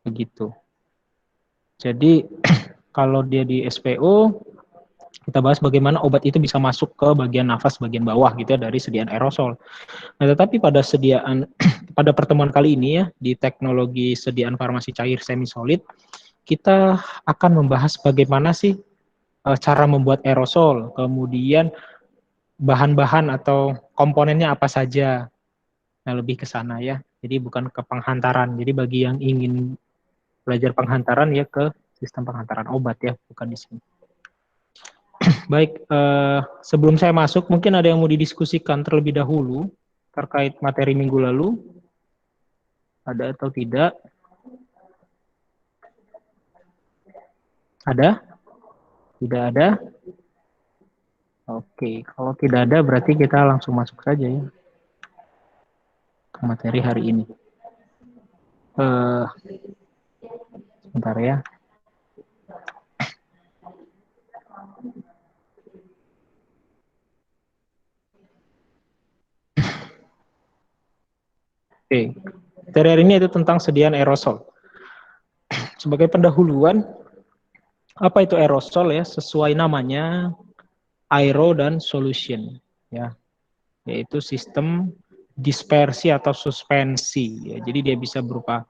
begitu. Jadi kalau dia di SPO, kita bahas bagaimana obat itu bisa masuk ke bagian nafas bagian bawah gitu ya dari sediaan aerosol. Nah, tetapi pada pada pertemuan kali ini ya di teknologi sediaan farmasi cair semi solid, kita akan membahas bagaimana sih cara membuat aerosol, kemudian bahan-bahan atau komponennya apa saja. Nah, lebih ke sana ya. Jadi bukan ke penghantaran. Jadi bagi yang ingin belajar penghantaran ya ke sistem penghantaran obat ya, bukan di sini. Baik, sebelum saya masuk, mungkin ada yang mau didiskusikan terlebih dahulu terkait materi minggu lalu. Ada atau tidak? Ada? Tidak ada? Oke, kalau tidak ada berarti kita langsung masuk saja ya ke materi hari ini. Sebentar ya. Oke, materi hari ini itu tentang sediaan aerosol. Sebagai pendahuluan, apa itu aerosol ya? Sesuai namanya, aero dan solution ya, yaitu sistem dispersi atau suspensi ya. Jadi dia bisa berupa,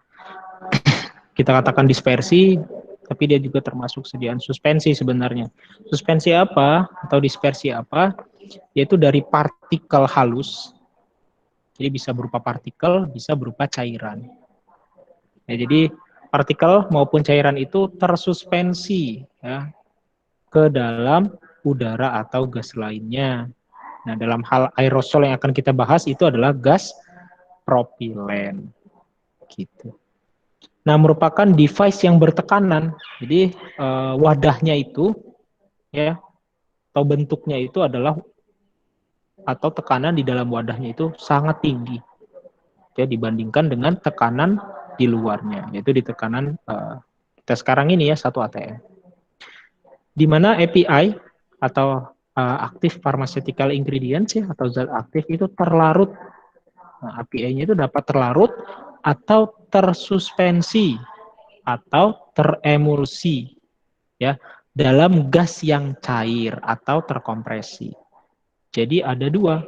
kita katakan dispersi, tapi dia juga termasuk sediaan suspensi sebenarnya. Suspensi apa atau dispersi apa? Yaitu dari partikel halus. Jadi bisa berupa partikel, bisa berupa cairan. Ya, jadi partikel maupun cairan itu tersuspensi ya, ke dalam udara atau gas lainnya. Nah, dalam hal aerosol yang akan kita bahas itu adalah gas propilen. Gitu. Nah, merupakan device yang bertekanan. Jadi wadahnya itu ya atau bentuknya itu adalah atau tekanan di dalam wadahnya itu sangat tinggi ya dibandingkan dengan tekanan di luarnya, yaitu di tekanan kita sekarang ini ya 1 atm. Di mana API atau active pharmaceutical ingredients ya, atau zat aktif itu terlarut. Nah, API-nya itu dapat terlarut atau tersuspensi atau teremulsi ya dalam gas yang cair atau terkompresi. Jadi ada dua,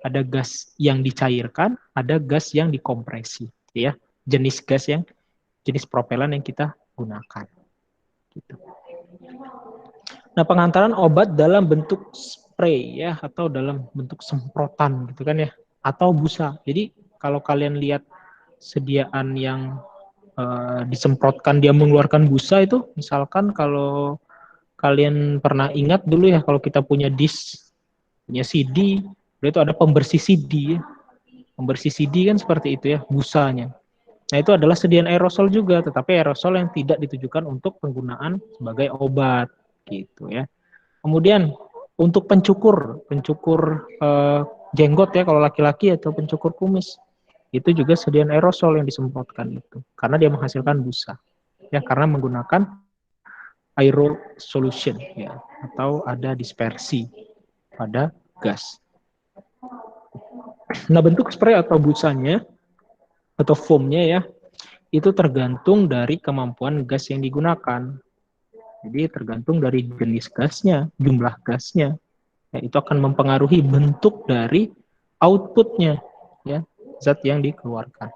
ada gas yang dicairkan, ada gas yang dikompresi ya. Jenis gas yang jenis propelan yang kita gunakan. Gitu. Nah, penghantaran obat dalam bentuk spray ya atau dalam bentuk semprotan gitu kan ya, atau busa. Jadi kalau kalian lihat sediaan yang disemprotkan dia mengeluarkan busa itu, misalkan kalau kalian pernah ingat dulu ya, kalau kita punya disk, punya CD, itu ada pembersih CD ya. Pembersih CD kan seperti itu ya, busanya. Nah, itu adalah sediaan aerosol juga, tetapi aerosol yang tidak ditujukan untuk penggunaan sebagai obat gitu ya. Kemudian untuk pencukur jenggot ya kalau laki-laki, atau pencukur kumis, itu juga sediaan aerosol yang disemprotkan itu, karena dia menghasilkan busa ya, karena menggunakan aero solution ya, atau ada dispersi pada gas. Nah, bentuk spray atau busanya atau foamnya ya, itu tergantung dari kemampuan gas yang digunakan. Jadi tergantung dari jenis gasnya, jumlah gasnya. Ya, itu akan mempengaruhi bentuk dari outputnya, ya, zat yang dikeluarkan.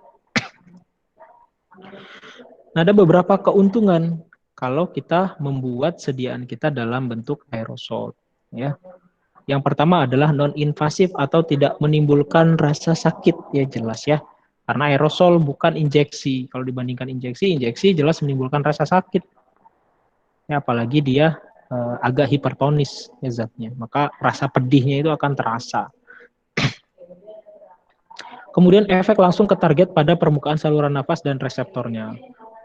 Nah, ada beberapa keuntungan kalau kita membuat sediaan kita dalam bentuk aerosol. Ya. Yang pertama adalah non-invasif atau tidak menimbulkan rasa sakit, ya jelas ya. Karena aerosol bukan injeksi. Kalau dibandingkan injeksi jelas menimbulkan rasa sakit. Ya, apalagi dia agak hipertonis ya zatnya. Maka rasa pedihnya itu akan terasa. Kemudian efek langsung ke target pada permukaan saluran nafas dan reseptornya.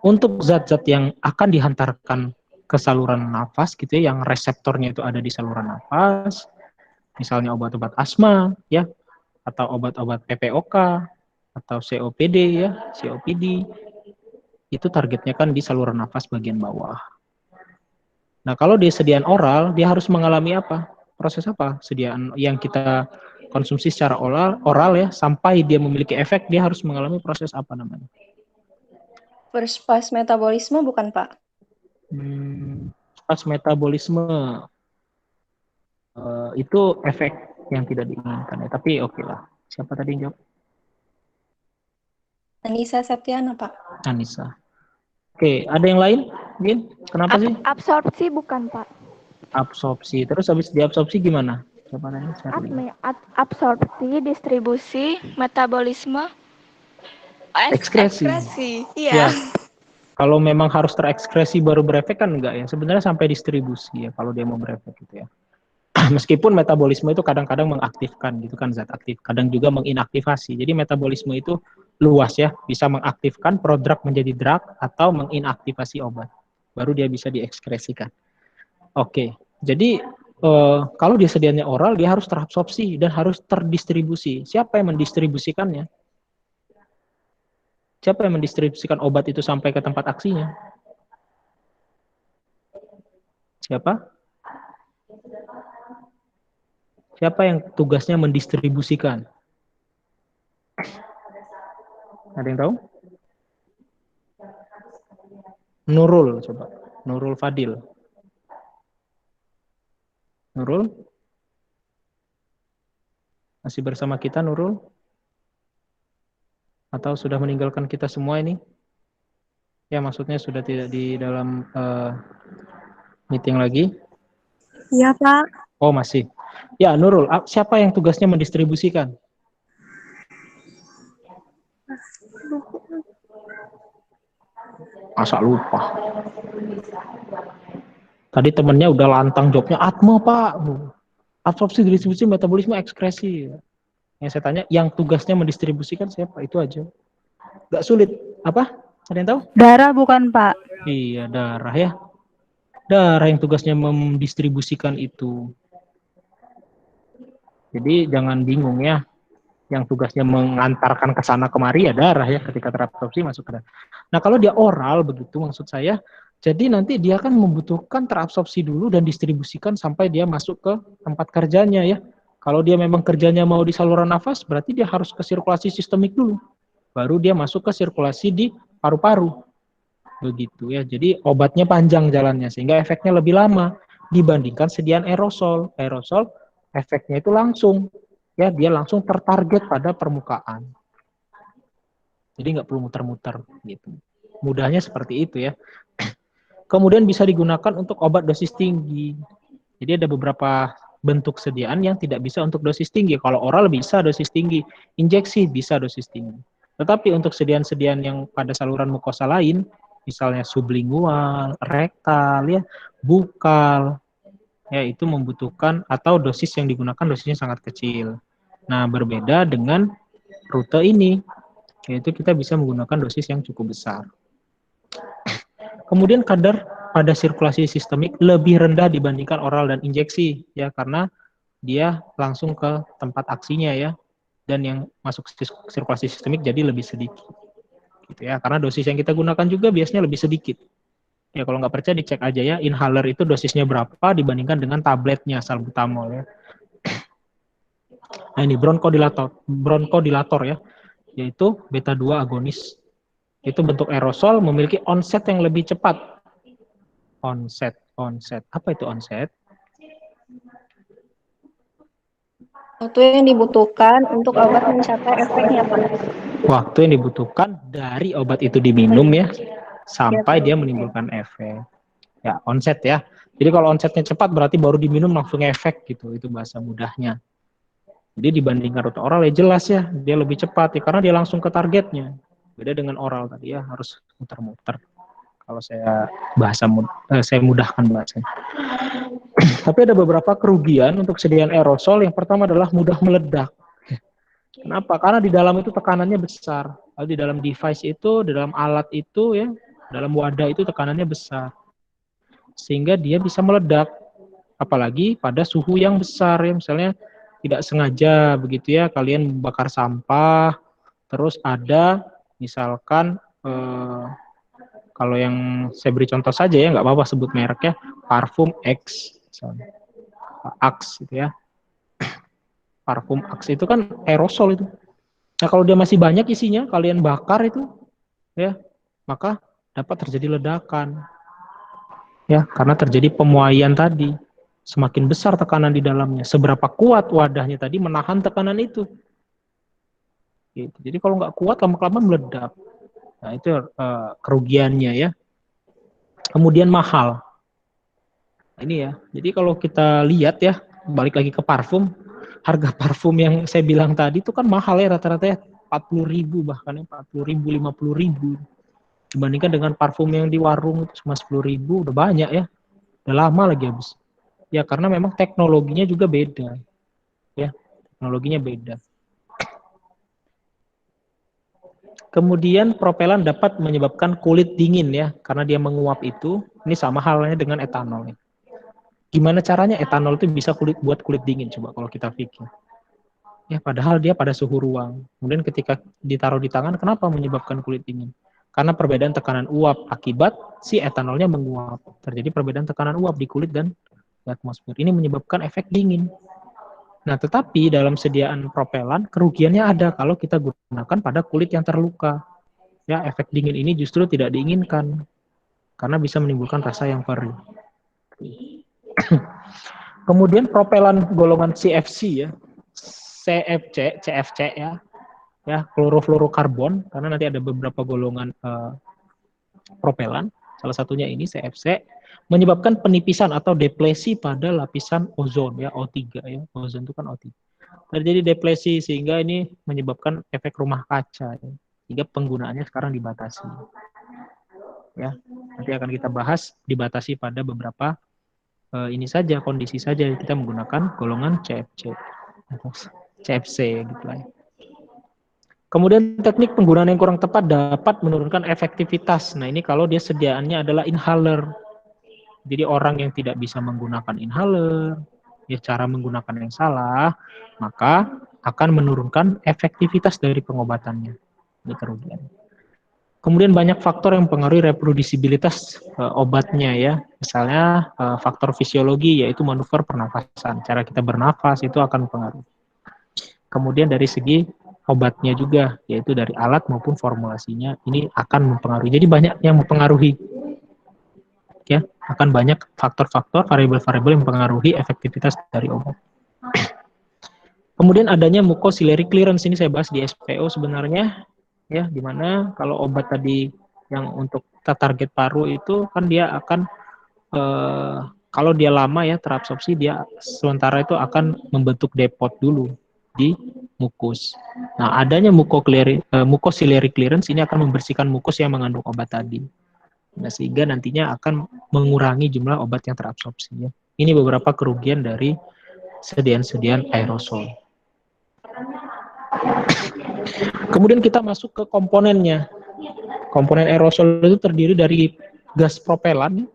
Untuk zat-zat yang akan dihantarkan ke saluran nafas gitu ya, yang reseptornya itu ada di saluran nafas, misalnya obat-obat asma ya, atau obat-obat PPOK atau COPD ya, COPD, itu targetnya kan di saluran nafas bagian bawah. Nah, kalau di sediaan oral, dia harus mengalami apa? Proses apa? Sediaan yang kita konsumsi secara oral ya, sampai dia memiliki efek, dia harus mengalami proses apa namanya? Pas metabolisme bukan, Pak? Pas metabolisme itu efek yang tidak diinginkan ya. Tapi oke lah. Siapa tadi yang jawab? Anissa Septiana, Pak. Anissa. Oke, ada yang lain? Gin, kenapa sih? Absorpsi bukan, Pak. Absorpsi. Terus habis diabsorpsi gimana? Siapa nanya? Absorpsi, distribusi, metabolisme, Ekskresi. Iya. Ya, kalau memang harus terekskresi baru berefek kan enggak ya. Sebenarnya sampai distribusi ya kalau dia mau berefek gitu ya. Meskipun metabolisme itu kadang-kadang mengaktifkan gitu kan zat aktif, kadang juga menginaktivasi. Jadi metabolisme itu luas ya, bisa mengaktifkan prodrug menjadi drug atau menginaktivasi obat. Baru dia bisa diekskresikan. Oke, jadi kalau dia sedianya oral, dia harus terabsorpsi dan harus terdistribusi. Siapa yang mendistribusikannya? Siapa yang mendistribusikan obat itu sampai ke tempat aksinya? Siapa? Siapa yang tugasnya mendistribusikan? Ada yang tahu? Nurul, coba. Nurul Fadil. Nurul? Masih bersama kita, Nurul? Atau sudah meninggalkan kita semua ini? Ya, maksudnya sudah tidak di dalam meeting lagi? Iya, Pak. Oh, masih. Ya, Nurul, siapa yang tugasnya mendistribusikan? Masa lupa. Tadi temennya udah lantang jawabnya, Atma, Pak. Absorpsi, distribusi, metabolisme, ekskresi. Yang saya tanya, yang tugasnya mendistribusikan siapa? Itu aja. Gak sulit. Apa? Ada yang tahu? Darah bukan, Pak. Iya, darah ya. Darah yang tugasnya mendistribusikan itu. Jadi jangan bingung ya. Yang tugasnya mengantarkan ke sana kemari ya darah ya ketika terabsorpsi masuk ke darah. Nah, kalau dia oral begitu maksud saya, jadi nanti dia akan membutuhkan terabsorpsi dulu dan distribusikan sampai dia masuk ke tempat kerjanya ya. Kalau dia memang kerjanya mau di saluran nafas, berarti dia harus ke sirkulasi sistemik dulu. Baru dia masuk ke sirkulasi di paru-paru. Begitu ya. Jadi obatnya panjang jalannya sehingga efeknya lebih lama dibandingkan sediaan aerosol. Aerosol efeknya itu langsung ya, dia langsung tertarget pada permukaan. Jadi nggak perlu muter-muter gitu. Mudahnya seperti itu ya. Kemudian bisa digunakan untuk obat dosis tinggi. Jadi ada beberapa bentuk sediaan yang tidak bisa untuk dosis tinggi. Kalau oral bisa dosis tinggi, injeksi bisa dosis tinggi. Tetapi untuk sediaan-sediaan yang pada saluran mukosa lain, misalnya sublingual, rektal, ya, bukal, ya itu membutuhkan atau dosis yang digunakan dosisnya sangat kecil. Nah, berbeda dengan rute ini, yaitu kita bisa menggunakan dosis yang cukup besar. Kemudian kadar pada sirkulasi sistemik lebih rendah dibandingkan oral dan injeksi, ya karena dia langsung ke tempat aksinya ya, dan yang masuk sirkulasi sistemik jadi lebih sedikit, gitu ya. Karena dosis yang kita gunakan juga biasanya lebih sedikit. Ya kalau nggak percaya dicek aja ya, inhaler itu dosisnya berapa dibandingkan dengan tabletnya salbutamol ya. Nah ini bronkodilator ya, yaitu beta 2 agonis. Itu bentuk aerosol memiliki onset yang lebih cepat. Onset. Apa itu onset? Waktu yang dibutuhkan untuk obat mencapai efeknya, Pak. Waktu yang dibutuhkan dari obat itu diminum ya, sampai dia menimbulkan efek. Ya, onset ya. Jadi kalau onsetnya cepat berarti baru diminum langsung efek gitu. Itu bahasa mudahnya. Jadi dibandingkan rute oral ya jelas ya, dia lebih cepat ya karena dia langsung ke targetnya. Beda dengan oral tadi ya, harus muter-muter. Kalau saya saya mudahkan bahasanya. Tapi ada beberapa kerugian untuk sediaan aerosol. Yang pertama adalah mudah meledak. Kenapa? Karena di dalam itu tekanannya besar. Lalu di dalam device itu, di dalam alat itu ya, dalam wadah itu tekanannya besar. Sehingga dia bisa meledak. Apalagi pada suhu yang besar ya, misalnya tidak sengaja begitu ya, kalian membakar sampah, terus ada misalkan kalau yang saya beri contoh saja ya, nggak apa-apa sebut mereknya, parfum X, misalnya. Axe gitu ya. Parfum Axe itu kan aerosol itu. Nah kalau dia masih banyak isinya, kalian bakar itu, ya maka dapat terjadi ledakan. Ya, karena terjadi pemuaian tadi. Semakin besar tekanan di dalamnya, seberapa kuat wadahnya tadi menahan tekanan itu. Gitu. Jadi kalau nggak kuat, lama-kelamaan meledak. Nah, itu kerugiannya ya. Kemudian mahal. Nah, ini ya. Jadi kalau kita lihat ya, balik lagi ke parfum, harga parfum yang saya bilang tadi itu kan mahal ya rata-rata ya, 40.000 bahkan ya, 40.000, 50.000. Dibandingkan dengan parfum yang di warung itu cuma 10.000, udah banyak ya. Udah lama lagi habis. Ya karena memang teknologinya juga beda. Ya, teknologinya beda. Kemudian propelan dapat menyebabkan kulit dingin ya, karena dia menguap itu. Ini sama halnya dengan etanol. Gimana caranya etanol itu bisa buat kulit dingin? Coba kalau kita pikir. Ya, padahal dia pada suhu ruang. Kemudian ketika ditaruh di tangan, kenapa menyebabkan kulit dingin? Karena perbedaan tekanan uap akibat si etanolnya menguap. Terjadi perbedaan tekanan uap di kulit dan di atmosfer. Ini menyebabkan efek dingin. Nah, tetapi dalam sediaan propelan, kerugiannya ada kalau kita gunakan pada kulit yang terluka. Ya, efek dingin ini justru tidak diinginkan karena bisa menimbulkan rasa yang perih. Kemudian propelan golongan CFC ya, CFC ya, klorofluorokarbon, karena nanti ada beberapa golongan propelan, salah satunya ini CFC, menyebabkan penipisan atau deplesi pada lapisan ozon ya, O3 ya, ozon itu kan O3. Terjadi deplesi sehingga ini menyebabkan efek rumah kaca ya, sehingga penggunaannya sekarang dibatasi. Ya, nanti akan kita bahas dibatasi pada beberapa ini saja, kondisi saja kita menggunakan golongan CFC gitu lah. Kemudian teknik penggunaan yang kurang tepat dapat menurunkan efektivitas. Nah, ini kalau dia sediaannya adalah inhaler. Jadi orang yang tidak bisa menggunakan inhaler, ya cara menggunakan yang salah, maka akan menurunkan efektivitas dari pengobatannya. Ini kerugian. Kemudian banyak faktor yang mempengaruhi reprodusibilitas obatnya ya. Misalnya faktor fisiologi yaitu manuver pernafasan. Cara kita bernafas itu akan mempengaruhi. Kemudian dari segi obatnya juga, yaitu dari alat maupun formulasinya, ini akan mempengaruhi. Jadi banyak yang mempengaruhi. Ya, akan banyak faktor-faktor, variabel-variabel yang mempengaruhi efektivitas dari obat. Kemudian adanya mucociliary clearance, ini saya bahas di SPO sebenarnya. Ya, dimana kalau obat tadi yang untuk target paru itu kan dia akan kalau dia lama ya terabsorpsi, dia sementara itu akan membentuk depot dulu di mukus. Nah, adanya mucociliary clearance ini akan membersihkan mukus yang mengandung obat tadi. Nah, sehingga nantinya akan mengurangi jumlah obat yang terabsorpsi. Ya. Ini beberapa kerugian dari sediaan-sediaan aerosol. Kemudian kita masuk ke komponennya. Komponen aerosol itu terdiri dari gas propelan.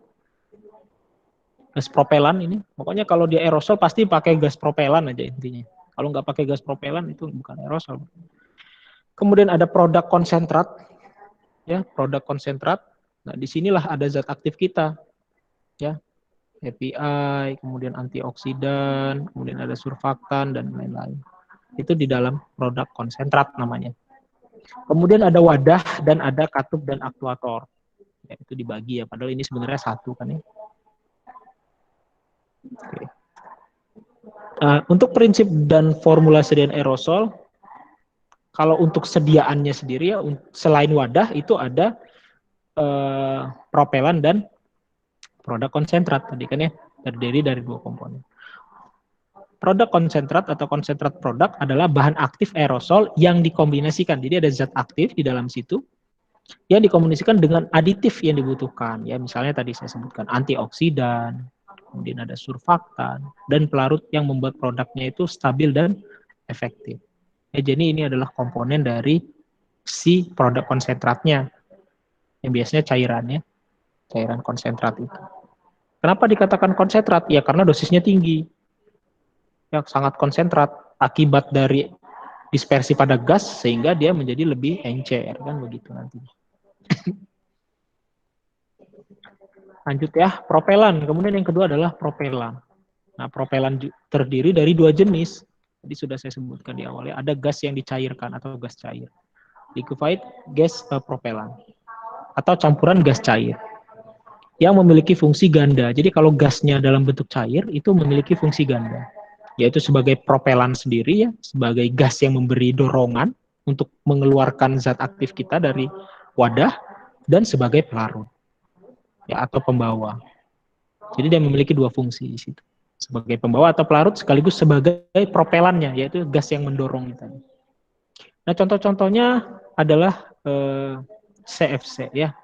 Gas propelan ini, pokoknya kalau dia aerosol pasti pakai gas propelan aja intinya. Kalau nggak pakai gas propelan itu bukan aerosol. Kemudian ada produk konsentrat, ya produk konsentrat. Nah disinilah ada zat aktif kita, ya API, kemudian antioksidan, kemudian ada surfaktan dan lain-lain. Itu di dalam produk konsentrat namanya. Kemudian ada wadah dan ada katup dan aktuator. Ya, itu dibagi ya, padahal ini sebenarnya satu kan ya. Oke. Untuk prinsip dan formula sediaan aerosol, kalau untuk sediaannya sendiri ya, selain wadah itu ada propelan dan produk konsentrat tadi kan ya, terdiri dari dua komponen. Produk konsentrat atau konsentrat produk adalah bahan aktif aerosol yang dikombinasikan. Jadi ada zat aktif di dalam situ yang dikombinasikan dengan aditif yang dibutuhkan. Ya, misalnya tadi saya sebutkan antioksidan, kemudian ada surfaktan dan pelarut yang membuat produknya itu stabil dan efektif. Ya, jadi ini adalah komponen dari si produk konsentratnya yang biasanya cairannya, cairan konsentrat itu. Kenapa dikatakan konsentrat? Ya karena dosisnya tinggi. Ya, sangat konsentrat akibat dari dispersi pada gas sehingga dia menjadi lebih encer kan begitu nanti. Lanjut ya, propelan. Kemudian yang kedua adalah propelan. Nah, propelan terdiri dari dua jenis. Tadi sudah saya sebutkan di awalnya, ada gas yang dicairkan atau gas cair. Liquefied gas propelan. atau campuran gas cair yang memiliki fungsi ganda. Jadi kalau gasnya dalam bentuk cair itu memiliki fungsi ganda, yaitu sebagai propelan sendiri ya, sebagai gas yang memberi dorongan untuk mengeluarkan zat aktif kita dari wadah, dan sebagai pelarut ya atau pembawa. Jadi dia memiliki dua fungsi di situ. Sebagai pembawa atau pelarut sekaligus sebagai propelannya, yaitu gas yang mendorong itu. Nah, contoh-contohnya adalah CFC ya.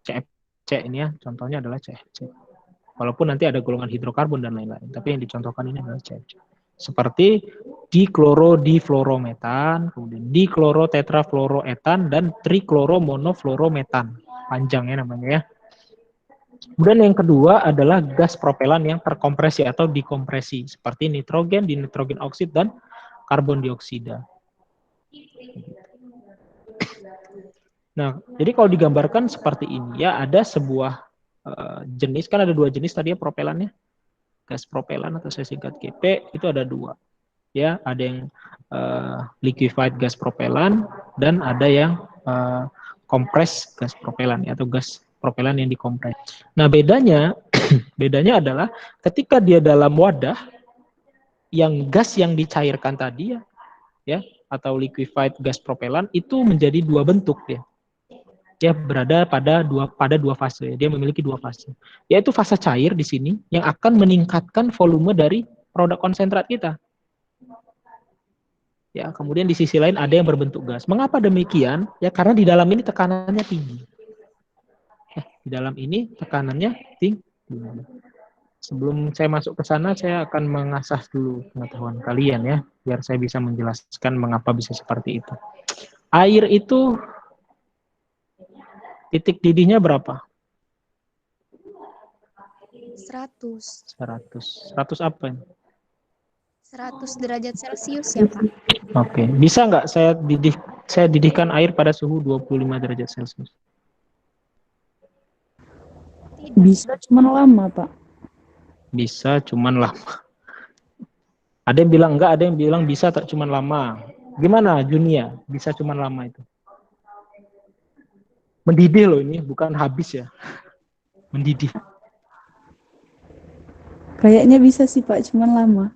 CFC ini ya, contohnya adalah CFC. Walaupun nanti ada golongan hidrokarbon dan lain-lain, tapi yang dicontohkan ini adalah CFC. Seperti diklorodifluorometan, kemudian diklorotetrafluoroetan, dan trikloromonofluorometan. Panjang ya namanya ya. Kemudian yang kedua adalah gas propelan yang terkompresi atau dikompresi, seperti nitrogen, dinitrogen oksid, dan karbon dioksida. Nah, jadi kalau digambarkan seperti ini ya, ada sebuah jenis, kan ada dua jenis tadi ya propelannya. Gas propelan atau saya singkat GP itu ada dua. Ya, ada yang liquefied gas propelan dan ada yang kompres gas propelan atau gas propelan yang dikompres. Nah, bedanya adalah ketika dia dalam wadah yang gas yang dicairkan tadi ya atau liquefied gas propelan itu menjadi dua bentuk ya. Dia berada pada dua fase. Dia memiliki dua fase. Yaitu fase cair di sini yang akan meningkatkan volume dari produk konsentrat kita. Ya, kemudian di sisi lain ada yang berbentuk gas. Mengapa demikian? Ya karena di dalam ini tekanannya tinggi. Di dalam ini tekanannya tinggi. Sebelum saya masuk ke sana, saya akan mengasah dulu pengetahuan kalian ya, biar saya bisa menjelaskan mengapa bisa seperti itu. Air itu titik didihnya berapa? 100. 100 apa ini? 100 derajat Celcius ya, Pak? Oke. Bisa nggak saya didihkan air pada suhu 25 derajat Celcius? Bisa, cuman lama, Pak. Bisa, cuman lama. Ada yang bilang enggak, ada yang bilang bisa tak cuman lama. Gimana Junia? Bisa cuman lama itu? Mendidih loh ini, bukan habis ya. Mendidih. Kayaknya bisa sih, Pak, cuman lama.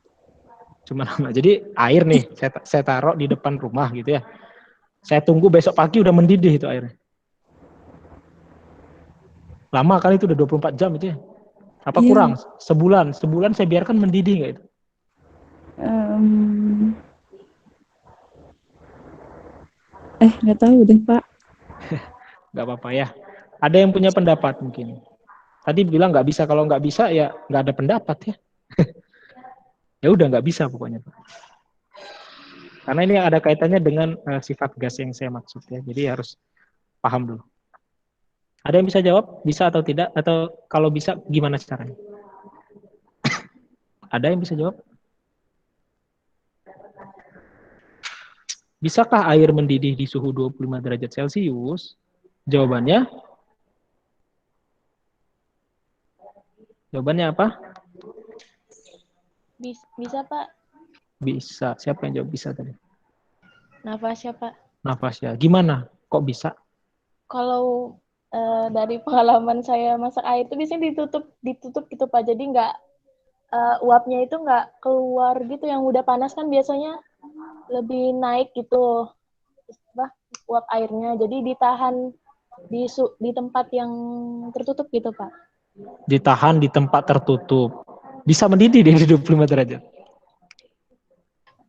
Cuman lama. Jadi air nih, saya taruh di depan rumah gitu ya. Saya tunggu besok pagi udah mendidih itu airnya. Lama kali itu udah 24 jam itu ya. Apa Iya. kurang? Sebulan saya biarkan mendidih nggak itu? Nggak tahu deh, Pak. Nggak apa-apa ya. Ada yang punya pendapat mungkin. Tadi bilang nggak bisa, kalau nggak bisa ya nggak ada pendapat ya. Ya udah nggak bisa pokoknya Pak. Karena ini ada kaitannya dengan sifat gas yang saya maksud ya. Jadi harus paham dulu. Ada yang bisa jawab? Bisa atau tidak? Atau kalau bisa gimana caranya? Ada yang bisa jawab? Bisakah air mendidih di suhu 25 derajat Celcius? Jawabannya apa? Bisa, Pak. Bisa. Siapa yang jawab bisa tadi? Nafasnya, Pak. Nafasnya. Gimana? Kok bisa? Kalau dari pengalaman saya masak air itu biasanya ditutup gitu, Pak. Jadi nggak uapnya itu nggak keluar gitu. Yang udah panas kan biasanya lebih naik gitu, uap airnya. Jadi ditahan di tempat yang tertutup gitu, Pak. Ditahan di tempat tertutup. Bisa mendidih di 25 derajat?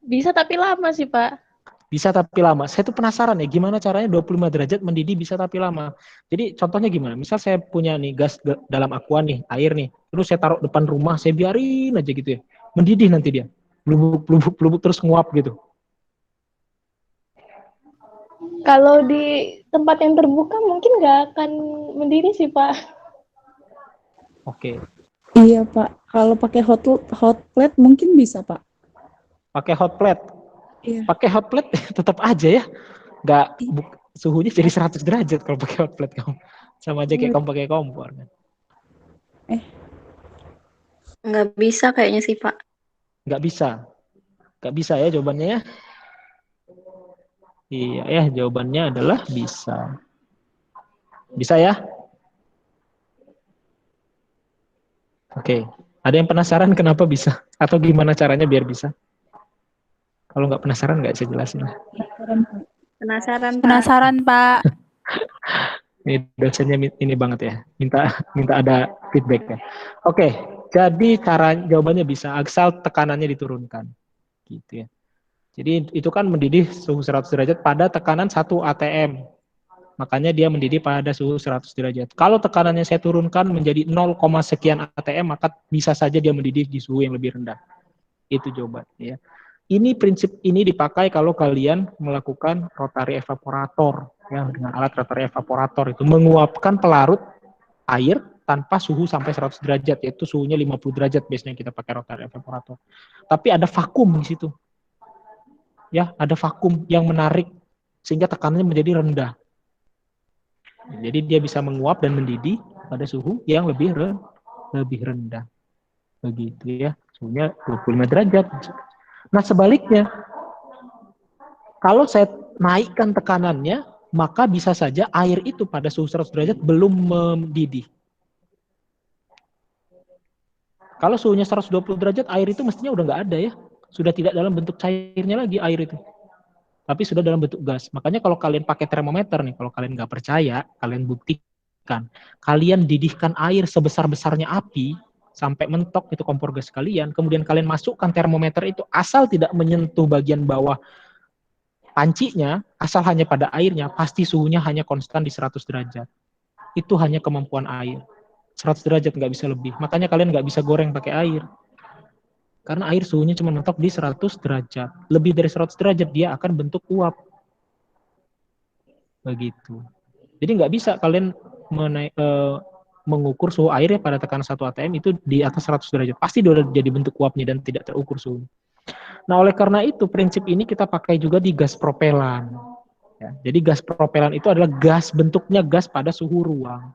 Bisa tapi lama sih, Pak. Bisa tapi lama. Saya tuh penasaran ya, gimana caranya 25 derajat mendidih bisa tapi lama. Jadi contohnya gimana? Misal saya punya nih gas dalam aqua nih, air nih. Terus saya taruh depan rumah, saya biarin aja gitu ya. Mendidih nanti dia. Pelubuk terus nguap gitu. Kalau di tempat yang terbuka mungkin nggak akan mendidih sih, Pak. Oke. Iya, Pak. Kalau pakai hot plate mungkin bisa, Pak. Pakai hot plate. Iya. Pakai hot plate tetap aja ya. Nggak suhunya jadi 100 derajat kalau pakai hot plate kamu. Sama aja kayak kamu pakai kompor kan. Nggak bisa kayaknya sih, Pak. Nggak bisa. Nggak bisa ya jawabannya ya. Iya ya, jawabannya adalah bisa. Bisa ya? Oke. Ada yang penasaran kenapa bisa? Atau gimana caranya biar bisa? Kalau nggak penasaran nggak saya jelasin. Penasaran, Pak. Penasaran, Pak. Ini dosennya ini banget ya. Minta ada feedbacknya. Oke. Jadi jawabannya bisa asal tekanannya diturunkan. Gitu ya. Jadi itu kan mendidih suhu 100 derajat pada tekanan 1 atm. Makanya dia mendidih pada suhu 100 derajat. Kalau tekanannya saya turunkan menjadi 0, sekian atm, maka bisa saja dia mendidih di suhu yang lebih rendah. Itu jawabannya ya. Ini prinsip ini dipakai kalau kalian melakukan rotary evaporator ya, dengan alat rotary evaporator itu menguapkan pelarut air tanpa suhu sampai 100 derajat, yaitu suhunya 50 derajat biasanya kita pakai rotary evaporator. Tapi ada vakum di situ. Ya, ada vakum yang menarik sehingga tekanannya menjadi rendah. Jadi dia bisa menguap dan mendidih pada suhu yang lebih rendah. Begitu ya. Suhunya 25 derajat. Nah, sebaliknya kalau saya naikkan tekanannya, maka bisa saja air itu pada suhu 100 derajat belum mendidih. Kalau suhunya 120 derajat, air itu mestinya udah nggak ada ya. Sudah tidak dalam bentuk cairnya lagi air itu. Tapi sudah dalam bentuk gas. Makanya kalau kalian pakai termometer nih, kalau kalian nggak percaya, kalian buktikan. Kalian didihkan air sebesar-besarnya api, sampai mentok itu kompor gas kalian, kemudian kalian masukkan termometer itu, asal tidak menyentuh bagian bawah pancinya, asal hanya pada airnya, pasti suhunya hanya konstan di 100 derajat. Itu hanya kemampuan air. 100 derajat nggak bisa lebih. Makanya kalian nggak bisa goreng pakai air. Karena air suhunya cuma mentok di 100 derajat. Lebih dari 100 derajat dia akan bentuk uap. Begitu. Jadi nggak bisa kalian mengukur suhu airnya pada tekanan 1 atm itu di atas 100 derajat. Pasti dia udah jadi bentuk uapnya dan tidak terukur suhu. Nah, oleh karena itu prinsip ini kita pakai juga di gas propelan. Ya, jadi gas propelan itu adalah gas, bentuknya gas pada suhu ruang.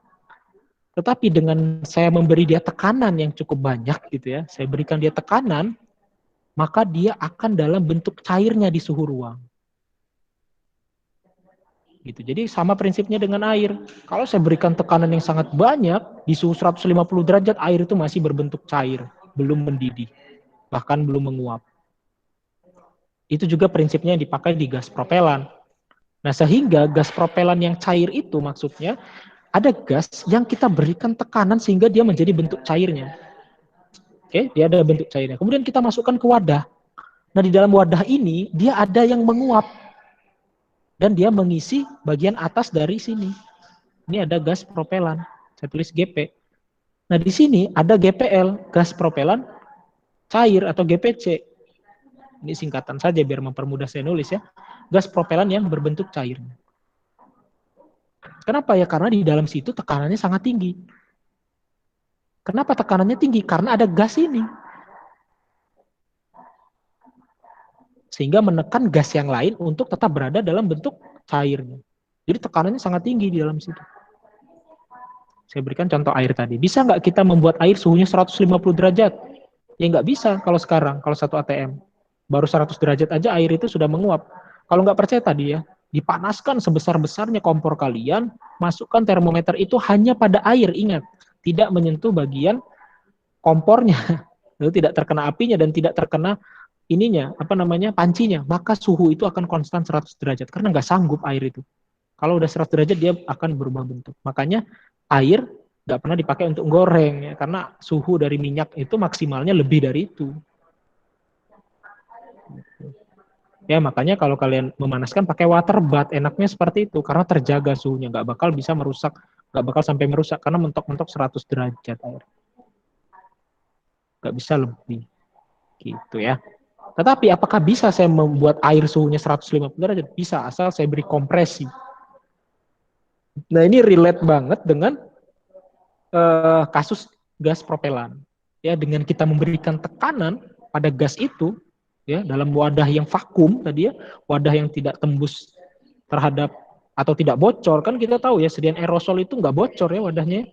Tetapi dengan saya memberi dia tekanan yang cukup banyak gitu ya, saya berikan dia tekanan, maka dia akan dalam bentuk cairnya di suhu ruang. Gitu. Jadi sama prinsipnya dengan air. Kalau saya berikan tekanan yang sangat banyak di suhu 150 derajat, air itu masih berbentuk cair, belum mendidih, bahkan belum menguap. Itu juga prinsipnya yang dipakai di gas propelan. Nah, sehingga gas propelan yang cair itu maksudnya ada gas yang kita berikan tekanan sehingga dia menjadi bentuk cairnya. Oke, dia ada bentuk cairnya. Kemudian kita masukkan ke wadah. Nah, di dalam wadah ini dia ada yang menguap. Dan dia mengisi bagian atas dari sini. Ini ada gas propelan. Saya tulis GP. Nah, di sini ada GPL, gas propelan cair atau GPC. Ini singkatan saja biar mempermudah saya nulis ya. Gas propelan yang berbentuk cair. Kenapa ya? Karena di dalam situ tekanannya sangat tinggi. Kenapa tekanannya tinggi? Karena ada gas ini. Sehingga menekan gas yang lain untuk tetap berada dalam bentuk cairnya. Jadi tekanannya sangat tinggi di dalam situ. Saya berikan contoh air tadi. Bisa nggak kita membuat air suhunya 150 derajat? Ya nggak bisa kalau sekarang, kalau 1 atm. Baru 100 derajat aja air itu sudah menguap. Kalau nggak percaya tadi ya, dipanaskan sebesar-besarnya kompor kalian, masukkan termometer itu hanya pada air, ingat. Tidak menyentuh bagian kompornya. Lalu tidak terkena apinya dan tidak terkena pancinya. Maka suhu itu akan konstan 100 derajat. Karena nggak sanggup air itu. Kalau udah 100 derajat dia akan berubah bentuk. Makanya air nggak pernah dipakai untuk goreng. Ya, karena suhu dari minyak itu maksimalnya lebih dari itu. Ya, makanya kalau kalian memanaskan pakai water bath, enaknya seperti itu karena terjaga suhunya, nggak bakal bisa merusak, nggak bakal sampai merusak karena mentok-mentok 100 derajat air. Nggak bisa lebih. Gitu ya. Tetapi apakah bisa saya membuat air suhunya 150 derajat? Bisa, asal saya beri kompresi. Nah, ini relate banget dengan kasus gas propelan. Ya, dengan kita memberikan tekanan pada gas itu, ya, dalam wadah yang vakum tadi ya, wadah yang tidak tembus terhadap atau tidak bocor, kan kita tahu ya sediaan aerosol itu nggak bocor ya wadahnya,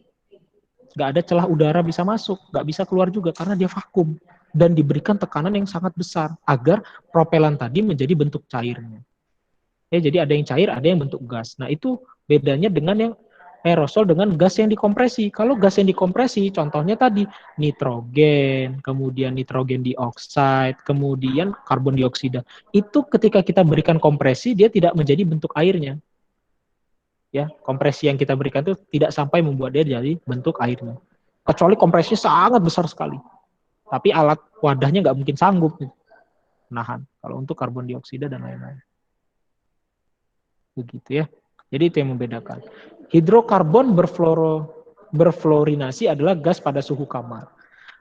nggak ada celah udara bisa masuk, nggak bisa keluar juga karena dia vakum dan diberikan tekanan yang sangat besar agar propelan tadi menjadi bentuk cairnya. Ya, jadi ada yang cair, ada yang bentuk gas. Nah, itu bedanya dengan yang aerosol dengan gas yang dikompresi. Kalau gas yang dikompresi, contohnya tadi nitrogen, kemudian nitrogen dioksida, kemudian karbon dioksida. Itu ketika kita berikan kompresi, dia tidak menjadi bentuk airnya. Ya, kompresi yang kita berikan itu tidak sampai membuat dia jadi bentuk airnya. Kecuali kompresinya sangat besar sekali. Tapi alat wadahnya nggak mungkin sanggup menahan. Kalau untuk karbon dioksida dan lain-lain. Begitu ya. Jadi itu yang membedakan. Hidrokarbon berfluorinasi adalah gas pada suhu kamar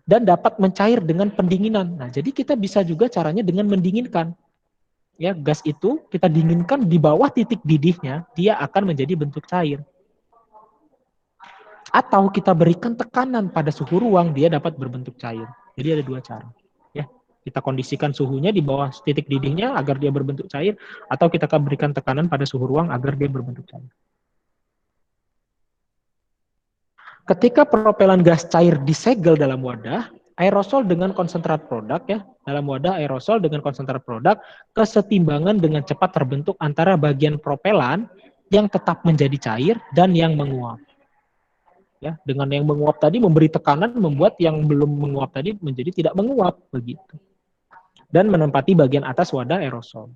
dan dapat mencair dengan pendinginan. Nah, jadi kita bisa juga caranya dengan mendinginkan. Ya, gas itu kita dinginkan di bawah titik didihnya, dia akan menjadi bentuk cair. Atau kita berikan tekanan pada suhu ruang, dia dapat berbentuk cair. Jadi ada dua cara. Ya, kita kondisikan suhunya di bawah titik didihnya agar dia berbentuk cair, atau kita akan berikan tekanan pada suhu ruang agar dia berbentuk cair. Ketika propelan gas cair disegel dalam wadah, aerosol dengan konsentrat produk ya, dalam wadah aerosol dengan konsentrat produk, kesetimbangan dengan cepat terbentuk antara bagian propelan yang tetap menjadi cair dan yang menguap. Ya, dengan yang menguap tadi memberi tekanan membuat yang belum menguap tadi menjadi tidak menguap begitu. Dan menempati bagian atas wadah aerosol.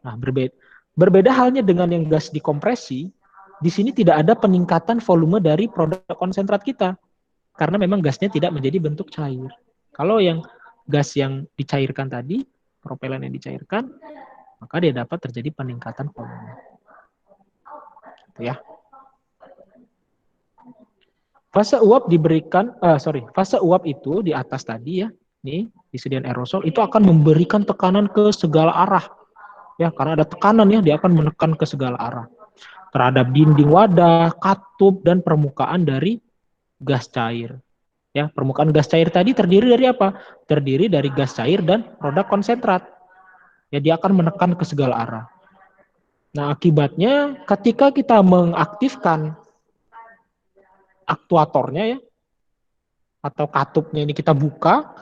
Nah, berbeda halnya dengan yang gas dikompresi, di sini tidak ada peningkatan volume dari produk konsentrat kita. Karena memang gasnya tidak menjadi bentuk cair. Kalau yang gas yang dicairkan tadi, propelan yang dicairkan, maka dia dapat terjadi peningkatan volume. Gitu ya. Fase uap fase uap itu di atas tadi ya, nih disediakan aerosol itu akan memberikan tekanan ke segala arah. Ya, karena ada tekanan ya, dia akan menekan ke segala arah. Terhadap dinding wadah, katup, dan permukaan dari gas cair. Ya, permukaan gas cair tadi terdiri dari apa? Terdiri dari gas cair dan produk konsentrat. Ya, dia akan menekan ke segala arah. Nah, akibatnya ketika kita mengaktifkan aktuatornya ya, atau katupnya ini kita buka,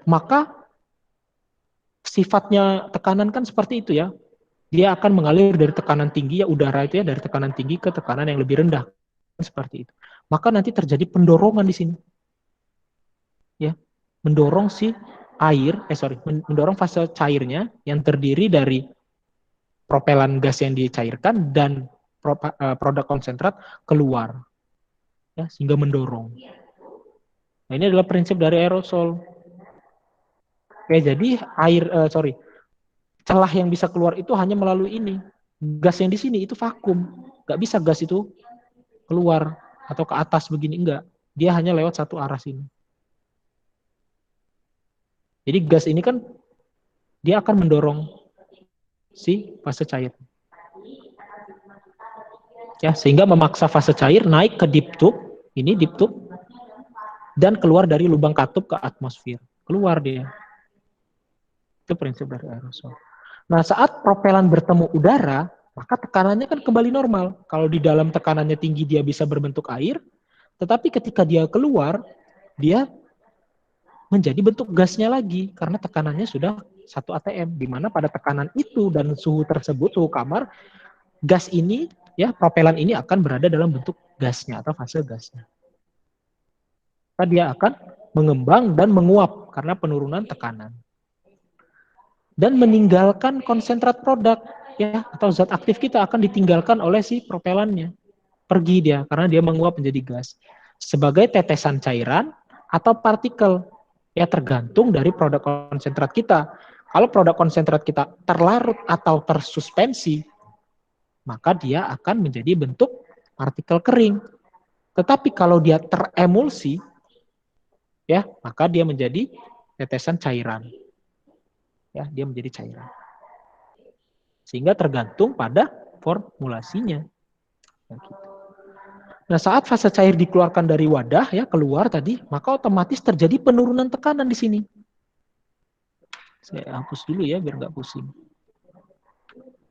maka sifatnya tekanan kan seperti itu ya. Dia akan mengalir dari tekanan tinggi ya, udara itu ya, dari tekanan tinggi ke tekanan yang lebih rendah. Seperti itu. Maka nanti terjadi pendorongan di sini. Ya, mendorong si mendorong fase cairnya yang terdiri dari propelan gas yang dicairkan dan produk konsentrat keluar. Ya, sehingga mendorong. Nah, ini adalah prinsip dari aerosol. Oke, jadi celah yang bisa keluar itu hanya melalui ini. Gas yang di sini itu vakum. Nggak bisa gas itu keluar atau ke atas begini, enggak. Dia hanya lewat satu arah sini. Jadi gas ini kan dia akan mendorong si fase cair. Ya, sehingga memaksa fase cair naik ke deep tube, ini deep tube, dan keluar dari lubang katup ke atmosfer. Keluar dia. Itu prinsip dari aerosol. Nah, saat propelan bertemu udara, maka tekanannya kan kembali normal. Kalau di dalam tekanannya tinggi, dia bisa berbentuk air. Tetapi ketika dia keluar, dia menjadi bentuk gasnya lagi. Karena tekanannya sudah 1 atm. Di mana pada tekanan itu dan suhu tersebut, suhu kamar, gas ini, ya propelan ini akan berada dalam bentuk gasnya atau fase gasnya. Maka dia akan mengembang dan menguap karena penurunan tekanan. Dan meninggalkan konsentrat produk ya, atau zat aktif kita akan ditinggalkan oleh si propelannya. Pergi dia karena dia menguap menjadi gas. Sebagai tetesan cairan atau partikel ya, tergantung dari produk konsentrat kita. Kalau produk konsentrat kita terlarut atau tersuspensi, maka dia akan menjadi bentuk partikel kering. Tetapi kalau dia teremulsi ya, maka dia menjadi tetesan cairan. Ya, dia menjadi cairan. Sehingga tergantung pada formulasinya. Nah, saat fase cair dikeluarkan dari wadah ya, keluar tadi, maka otomatis terjadi penurunan tekanan di sini. Saya hapus dulu ya biar nggak pusing.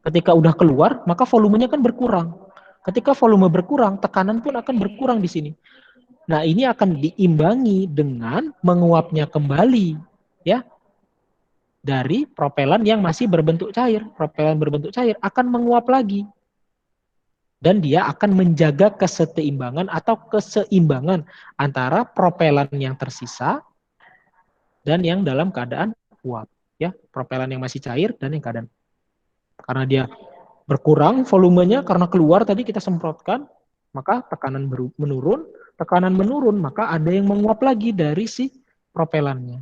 Ketika udah keluar, maka volumenya kan berkurang. Ketika volume berkurang, tekanan pun akan berkurang di sini. Nah, ini akan diimbangi dengan menguapnya kembali ya, dari propelan yang masih berbentuk cair. Propelan berbentuk cair akan menguap lagi. Dan dia akan menjaga keseimbangan atau keseimbangan antara propelan yang tersisa dan yang dalam keadaan uap. Ya, propelan yang masih cair dan yang keadaan. Karena dia berkurang volumenya karena keluar tadi kita semprotkan, maka tekanan menurun, maka ada yang menguap lagi dari si propelannya.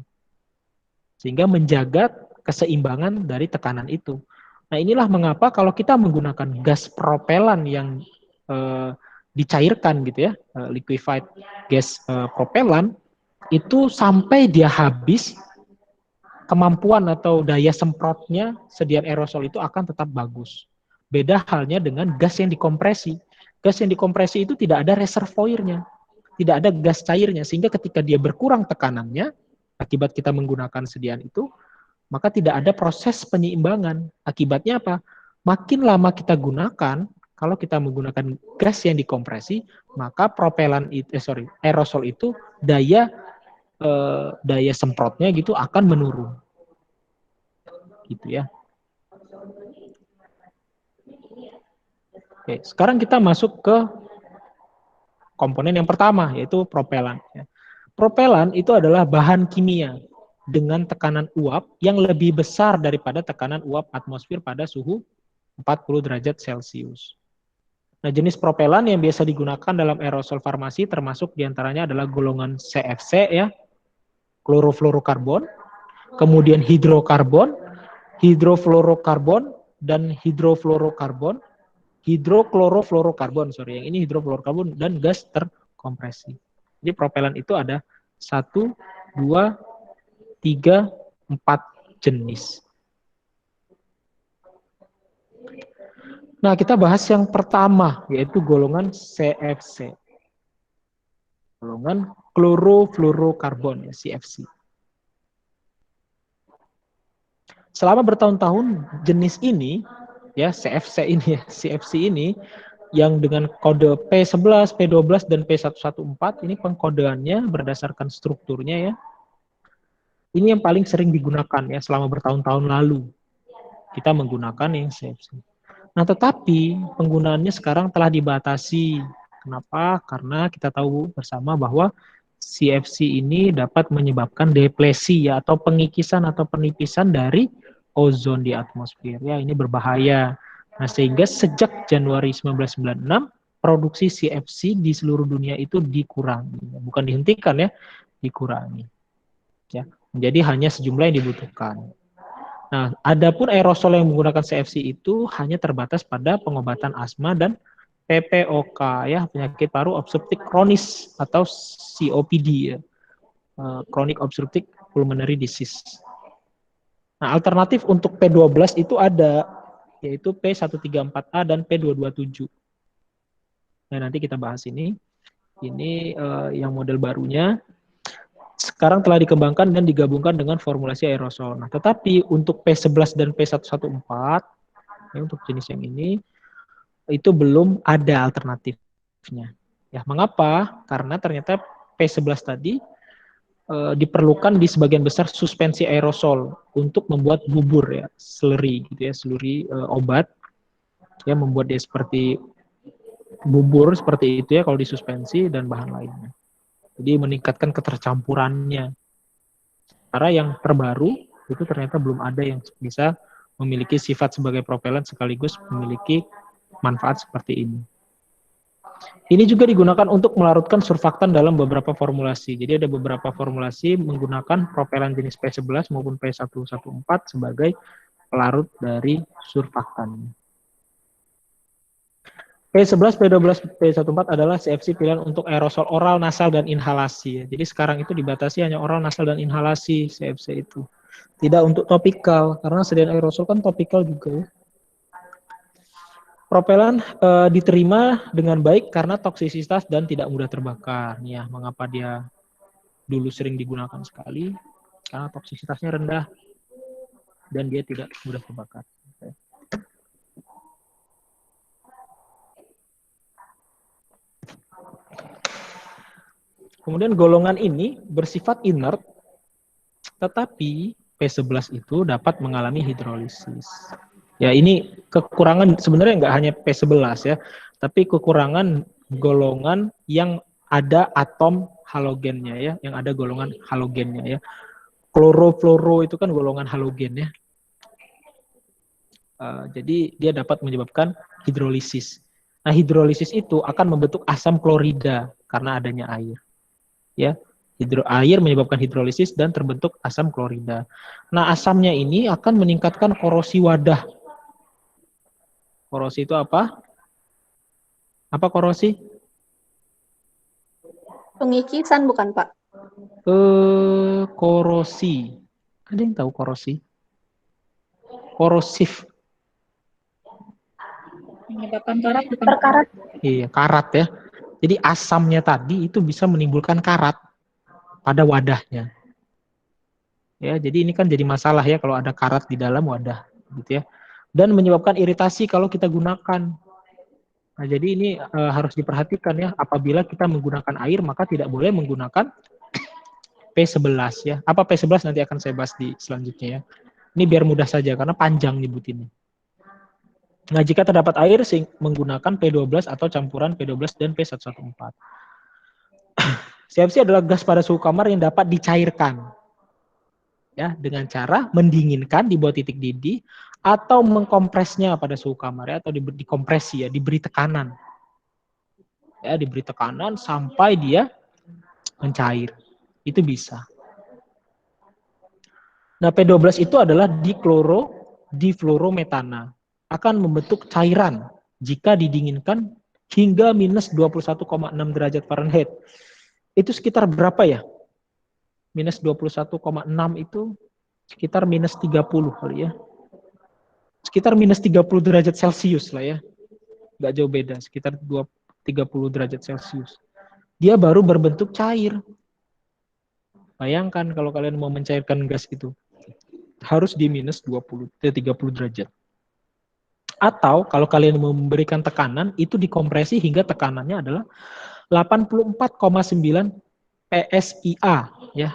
Sehingga menjaga keseimbangan dari tekanan itu. Nah, inilah mengapa kalau kita menggunakan gas propelan yang dicairkan gitu ya, liquefied gas propelan, itu sampai dia habis, kemampuan atau daya semprotnya sediaan aerosol itu akan tetap bagus. Beda halnya dengan gas yang dikompresi. Gas yang dikompresi itu tidak ada reservoirnya, tidak ada gas cairnya, sehingga ketika dia berkurang tekanannya, akibat kita menggunakan sediaan itu, maka tidak ada proses penyeimbangan. Akibatnya apa? Makin lama kita gunakan, kalau kita menggunakan gas yang dikompresi, maka aerosol itu daya semprotnya gitu akan menurun. Gitu ya. Oke, sekarang kita masuk ke komponen yang pertama, yaitu propelan. Propelan itu adalah bahan kimia dengan tekanan uap yang lebih besar daripada tekanan uap atmosfer pada suhu 40 derajat Celcius. Nah, jenis propelan yang biasa digunakan dalam aerosol farmasi termasuk diantaranya adalah golongan CFC, ya, klorofluorokarbon, kemudian hidrofluorokarbon, dan hidroklorofluorokarbon, yang ini hidrofluorokarbon dan gas terkompresi. Jadi propelan itu ada 1, 2, 3, 4 jenis. Nah, kita bahas yang pertama, yaitu golongan CFC. Golongan klorofluorokarbon, ya, CFC. Selama bertahun-tahun jenis ini, ya, CFC ini yang dengan kode P11, P12 dan P114 ini pengkodeannya berdasarkan strukturnya, ya. Ini yang paling sering digunakan, ya, selama bertahun-tahun lalu. Kita menggunakan yang CFC. Nah, tetapi penggunaannya sekarang telah dibatasi. Kenapa? Karena kita tahu bersama bahwa CFC ini dapat menyebabkan deplesi, ya, atau pengikisan atau penipisan dari ozon di atmosfer. Ya, ini berbahaya. Nah, sehingga sejak Januari 1996 produksi CFC di seluruh dunia itu dikurangi, bukan dihentikan, ya, dikurangi. Ya, menjadi hanya sejumlah yang dibutuhkan. Nah, adapun aerosol yang menggunakan CFC itu hanya terbatas pada pengobatan asma dan PPOK, ya, penyakit paru obstruktif kronis atau COPD, ya, chronic obstructive pulmonary disease. Nah, alternatif untuk P12 itu ada, yaitu P134A dan P227. Nah, nanti kita bahas ini. Ini yang model barunya. Sekarang telah dikembangkan dan digabungkan dengan formulasi aerosol. Nah, tetapi untuk P11 dan P114, ya, untuk jenis yang ini, itu belum ada alternatifnya. Ya, mengapa? Karena ternyata P11 tadi diperlukan di sebagian besar suspensi aerosol untuk membuat bubur, ya, slurry gitu, ya, slurry obat, ya, membuat dia seperti bubur seperti itu, ya, kalau disuspensi dan bahan lainnya. Jadi meningkatkan ketercampurannya. Karena yang terbaru itu ternyata belum ada yang bisa memiliki sifat sebagai propelan sekaligus memiliki manfaat seperti ini. Ini juga digunakan untuk melarutkan surfaktan dalam beberapa formulasi. Jadi ada beberapa formulasi menggunakan propelan jenis P11 maupun P114 sebagai pelarut dari surfaktan. P11, P12, P14 adalah CFC pilihan untuk aerosol oral, nasal, dan inhalasi. Jadi sekarang itu dibatasi hanya oral, nasal, dan inhalasi CFC itu. Tidak untuk topikal, karena sediaan aerosol kan topikal juga, ya. Propelan diterima dengan baik karena toksisitas dan tidak mudah terbakar. Nih, ya, mengapa dia dulu sering digunakan sekali? Karena toksisitasnya rendah dan dia tidak mudah terbakar. Kemudian golongan ini bersifat inert, tetapi P11 itu dapat mengalami hidrolisis. Ya, ini kekurangan sebenarnya nggak hanya P11 ya, tapi kekurangan golongan yang ada atom halogennya ya, yang ada golongan halogennya ya. Kloro-fluoro itu kan golongan halogen ya. Jadi dia dapat menyebabkan hidrolisis. Nah, hidrolisis itu akan membentuk asam klorida karena adanya air. Ya, air menyebabkan hidrolisis dan terbentuk asam klorida. Nah, asamnya ini akan meningkatkan korosi wadah. Korosi itu apa? Apa korosi? Pengikisan bukan, Pak? Korosi. Ada yang tahu korosi? Korosif. Menyebabkan karat bukan? Perkarat. Iya, karat ya. Jadi asamnya tadi itu bisa menimbulkan karat pada wadahnya. Ya, jadi ini kan jadi masalah ya kalau ada karat di dalam wadah, gitu ya. Dan menyebabkan iritasi kalau kita gunakan. Nah, jadi ini harus diperhatikan ya. Apabila kita menggunakan air, maka tidak boleh menggunakan P11 ya. Apa P11 nanti akan saya bahas di selanjutnya ya. Ini biar mudah saja karena panjang nyebutinnya. Nah, jika terdapat air menggunakan P12 atau campuran P12 dan P114. CFC adalah gas pada suhu kamar yang dapat dicairkan ya dengan cara mendinginkan di bawah titik didih atau mengkompresnya pada suhu kamar ya, atau dikompresi ya, diberi tekanan. Ya, diberi tekanan sampai dia mencair. Itu bisa. Nah, P12 itu adalah difluorometana. Akan membentuk cairan jika didinginkan hingga minus 21,6 derajat Fahrenheit. Itu sekitar berapa ya? Minus 21,6 itu sekitar minus 30 kali ya. Sekitar minus 30 derajat Celcius lah ya. Nggak jauh beda, sekitar 30 derajat Celcius. Dia baru berbentuk cair. Bayangkan kalau kalian mau mencairkan gas itu. Harus di minus 30 derajat. Atau kalau kalian memberikan tekanan, itu dikompresi hingga tekanannya adalah 84,9 PSIA, ya,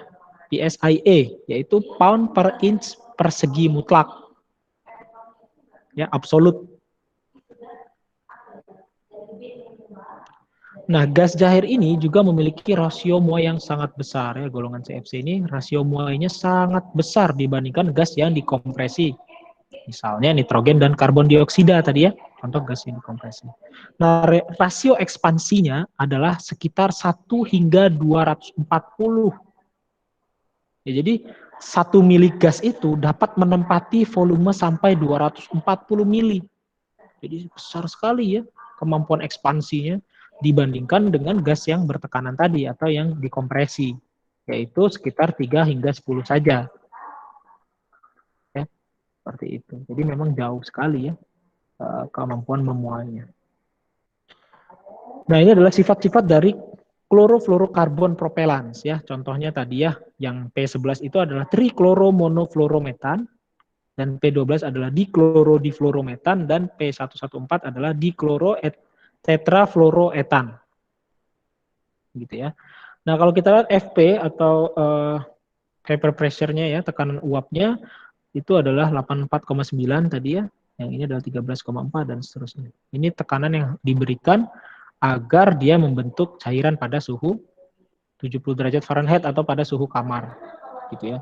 PSIA, yaitu pound per inch persegi mutlak, ya, absolut. Nah, gas cair ini juga memiliki rasio muai yang sangat besar, ya, golongan CFC ini rasio muainya sangat besar dibandingkan gas yang dikompresi. Misalnya nitrogen dan karbon dioksida tadi ya, contoh gas yang dikompresi. Nah, rasio ekspansinya adalah sekitar 1 hingga 240. Ya, jadi 1 mili gas itu dapat menempati volume sampai 240 mili. Jadi besar sekali ya kemampuan ekspansinya dibandingkan dengan gas yang bertekanan tadi atau yang dikompresi, yaitu sekitar 3 hingga 10 saja. Seperti itu. Jadi memang jauh sekali ya kemampuan memuainya. Nah, ini adalah sifat-sifat dari klorofluorokarbon propellants ya. Contohnya tadi ya, yang P11 itu adalah trikloromonofluorometan dan P12 adalah diklorodifluorometan dan P114 adalah diklorotetrafluoroetan. Gitu ya. Nah, kalau kita lihat FP atau vapor pressure-nya ya, tekanan uapnya itu adalah 84,9 tadi ya, yang ini adalah 13,4 dan seterusnya. Ini tekanan yang diberikan agar dia membentuk cairan pada suhu 70 derajat Fahrenheit atau pada suhu kamar, gitu ya.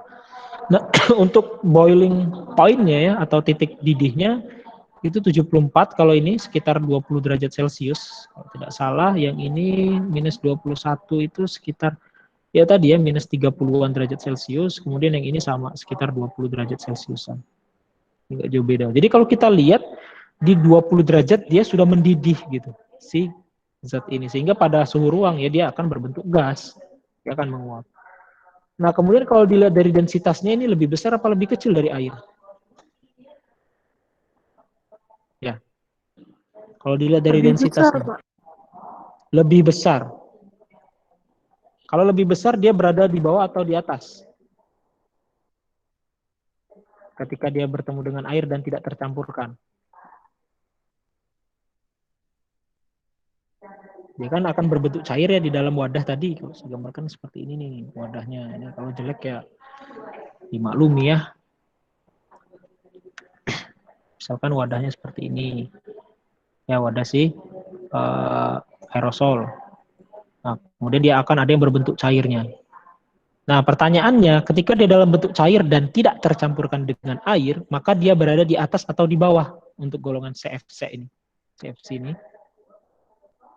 Nah, untuk boiling point-nya ya, atau titik didihnya, itu 74, kalau ini sekitar 20 derajat Celcius, kalau tidak salah, yang ini minus 21 itu sekitar ya tadi ya minus 30-an derajat Celcius, kemudian yang ini sama sekitar 20 derajat Celciusan. Enggak jauh beda. Jadi kalau kita lihat di 20 derajat dia sudah mendidih gitu si zat ini, sehingga pada suhu ruang ya dia akan berbentuk gas, dia akan menguap. Nah, kemudian kalau dilihat dari densitasnya ini lebih besar apa lebih kecil dari air? Ya. Kalau dilihat dari densitasnya lebih besar. Kalau lebih besar, dia berada di bawah atau di atas? Ketika dia bertemu dengan air dan tidak tercampurkan. Dia kan akan berbentuk cair ya di dalam wadah tadi. Kalau saya gambarkan seperti ini nih wadahnya. Ini kalau jelek ya dimaklumi ya. Misalkan wadahnya seperti ini. Ya, wadah si aerosol. Nah, kemudian dia akan ada yang berbentuk cairnya. Nah, pertanyaannya, ketika dia dalam bentuk cair dan tidak tercampurkan dengan air, maka dia berada di atas atau di bawah untuk golongan CFC ini. CFC ini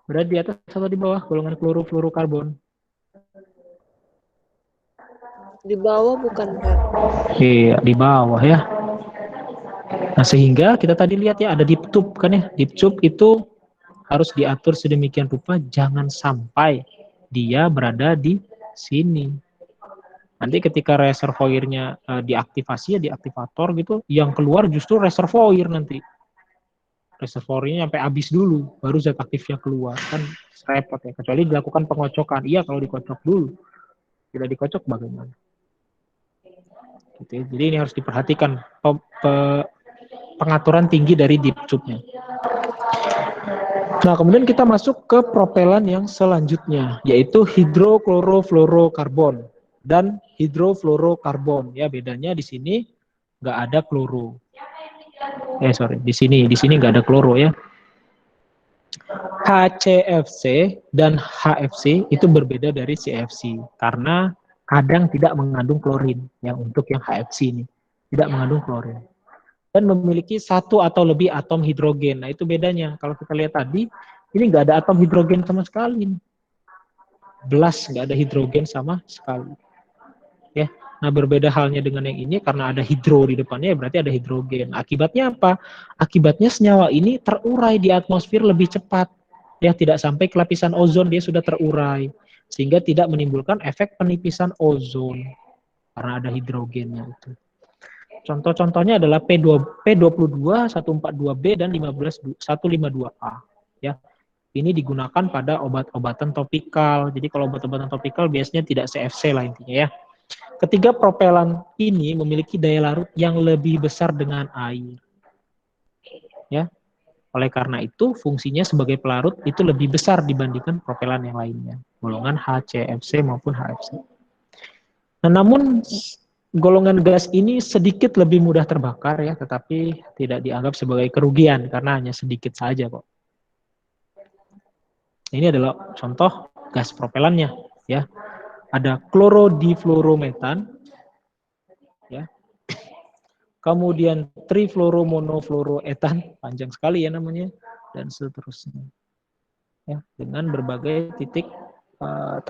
berada di atas atau di bawah golongan klorofluorokarbon. Di bawah bukan, Pak? Iya, di bawah ya. Nah, sehingga kita tadi lihat ya, ada deep tube kan ya. Deep tube itu harus diatur sedemikian rupa, jangan sampai dia berada di sini. Nanti ketika reservoirnya diaktifasi ya, diaktivator gitu, yang keluar justru reservoir nanti. Reservoirnya sampai habis dulu, baru zat aktifnya keluar. Kan repot ya, kecuali dilakukan pengocokan. Iya, kalau dikocok dulu. Tidak dikocok bagaimana? Gitu ya. Jadi ini harus diperhatikan pengaturan tinggi dari deep tube-nya. Nah, kemudian kita masuk ke propelan yang selanjutnya, yaitu hidroklorofluorokarbon dan hidrofluorokarbon. Ya, bedanya di sini nggak ada kloro. Di sini nggak ada kloro ya. HCFC dan HFC itu berbeda dari CFC karena kadang tidak mengandung klorin. Yang untuk yang HFC ini tidak mengandung klorin dan memiliki satu atau lebih atom hidrogen. Nah, itu bedanya. Kalau kita lihat tadi, ini nggak ada atom hidrogen sama sekali. Belas nggak ada hidrogen sama sekali. Ya, nah berbeda halnya dengan yang ini karena ada hidro di depannya, berarti ada hidrogen. Akibatnya apa? Akibatnya senyawa ini terurai di atmosfer lebih cepat. Ya, tidak sampai ke lapisan ozon dia sudah terurai, sehingga tidak menimbulkan efek penipisan ozon karena ada hidrogennya itu. Contoh-contohnya adalah P22, 142B, dan 152A. Ya, ini digunakan pada obat-obatan topikal. Jadi kalau obat-obatan topikal biasanya tidak CFC lah intinya ya. Ketiga propelan ini memiliki daya larut yang lebih besar dengan air. Ya, oleh karena itu fungsinya sebagai pelarut itu lebih besar dibandingkan propelan yang lainnya, golongan HCFC maupun HFC. Nah, namun golongan gas ini sedikit lebih mudah terbakar ya, tetapi tidak dianggap sebagai kerugian karena hanya sedikit saja kok. Ini adalah contoh gas propelannya ya. Ada klorodifluorometan ya. Kemudian trifluoromonofluoroetan, panjang sekali ya namanya, dan seterusnya. Ya, dengan berbagai titik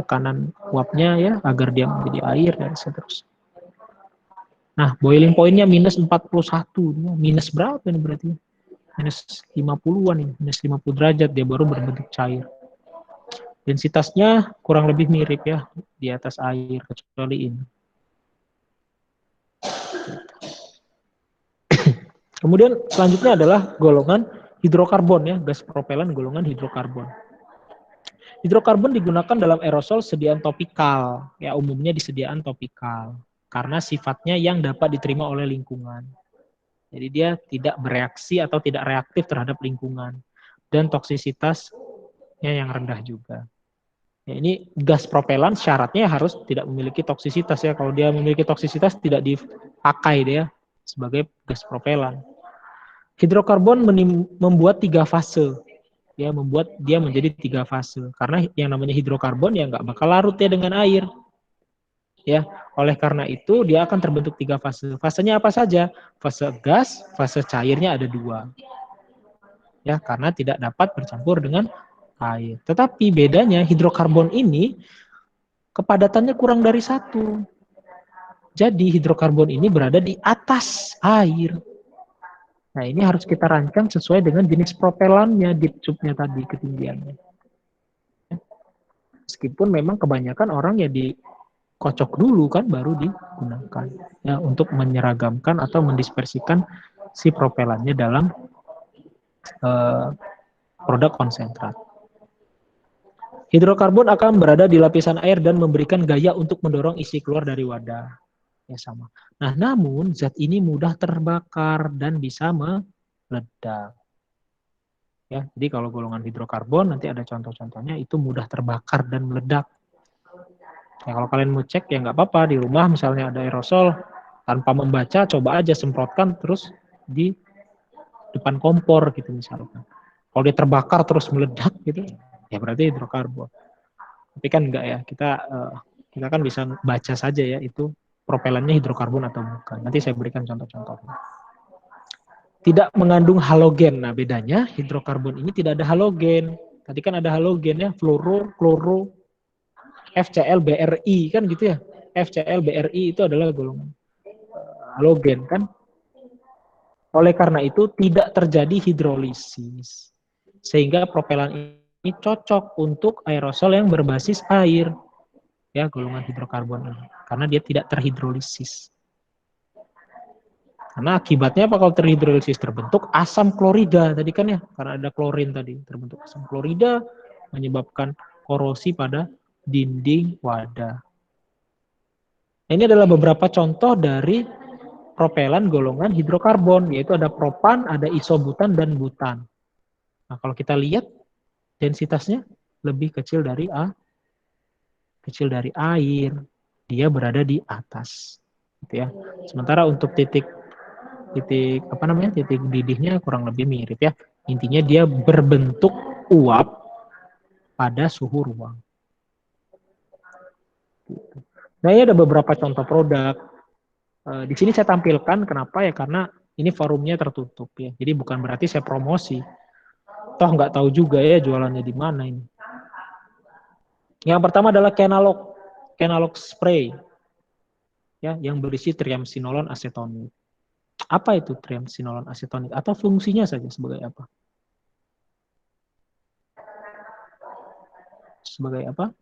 tekanan uapnya ya agar dia menjadi air dan seterusnya. Nah, boiling point-nya minus 41. Minus berapa ini berarti? Minus 50-an ini, minus 50 derajat dia baru berbentuk cair. Densitasnya kurang lebih mirip ya di atas air kecuali ini. Kemudian selanjutnya adalah golongan hidrokarbon ya, gas propelan golongan hidrokarbon. Hidrokarbon digunakan dalam aerosol sediaan topikal, ya umumnya disediaan topikal karena sifatnya yang dapat diterima oleh lingkungan. Jadi dia tidak bereaksi atau tidak reaktif terhadap lingkungan dan toksisitasnya yang rendah juga. Ya, ini gas propelan syaratnya harus tidak memiliki toksisitas ya. Kalau dia memiliki toksisitas tidak dipakai dia sebagai gas propelan. Hidrokarbon membuat 3 fase. Ya, membuat dia menjadi 3 fase. Karena yang namanya hidrokarbon ya nggak bakal larut ya dengan air. Ya, oleh karena itu dia akan terbentuk 3 fase. Fasenya apa saja? Fase gas, fase cairnya ada 2. Ya, karena tidak dapat bercampur dengan air. Tetapi bedanya hidrokarbon ini kepadatannya kurang dari 1. Jadi hidrokarbon ini berada di atas air. Nah, ini harus kita rancang sesuai dengan jenis propelannya, deep tube-nya tadi ketinggiannya. Meskipun memang kebanyakan orang ya dikocok dulu kan baru digunakan ya untuk menyeragamkan atau mendispersikan si propelannya dalam produk konsentrat. Hidrokarbon akan berada di lapisan air dan memberikan gaya untuk mendorong isi keluar dari wadah. Ya sama. Nah, namun zat ini mudah terbakar dan bisa meledak. Ya, jadi kalau golongan hidrokarbon nanti ada contoh-contohnya itu mudah terbakar dan meledak. Ya, kalau kalian mau cek ya nggak apa-apa di rumah misalnya ada aerosol tanpa membaca coba aja semprotkan terus depan kompor gitu misalkan. Kalau dia terbakar terus meledak gitu, ya berarti hidrokarbon. Tapi kan enggak ya, kita kan bisa baca saja ya itu propelannya hidrokarbon atau bukan. Nanti saya berikan contoh-contohnya. Tidak mengandung halogen. Nah, bedanya hidrokarbon ini tidak ada halogen. Tadi kan ada halogen ya, fluoro, kloro, FCl, BRI kan gitu ya. FCl, BRI itu adalah golongan halogen kan. Oleh karena itu tidak terjadi hidrolisis. Sehingga propelan ini cocok untuk aerosol yang berbasis air. Ya, golongan hidrokarbon ini. Karena dia tidak terhidrolisis. Karena akibatnya apa kalau terhidrolisis? Terbentuk asam klorida tadi kan ya. Karena ada klorin tadi. Terbentuk asam klorida menyebabkan korosi pada dinding wadah. Ini adalah beberapa contoh dari propelan golongan hidrokarbon. Yaitu ada propan, ada isobutan, dan butan. Nah, kalau kita lihat densitasnya lebih kecil dari air. Dia berada di atas. Gitu ya. Sementara untuk titik didihnya kurang lebih mirip ya. Intinya dia berbentuk uap pada suhu ruang. Nah, ini ada beberapa contoh produk. Di sini saya tampilkan kenapa ya, karena ini forumnya tertutup ya. Jadi bukan berarti saya promosi. Toh nggak tahu juga ya jualannya di mana ini. Yang pertama adalah Kenalog spray ya, yang berisi triamcinolon asetonit. Apa itu triamcinolon asetonit? Atau fungsinya saja sebagai apa? Sebagai apa?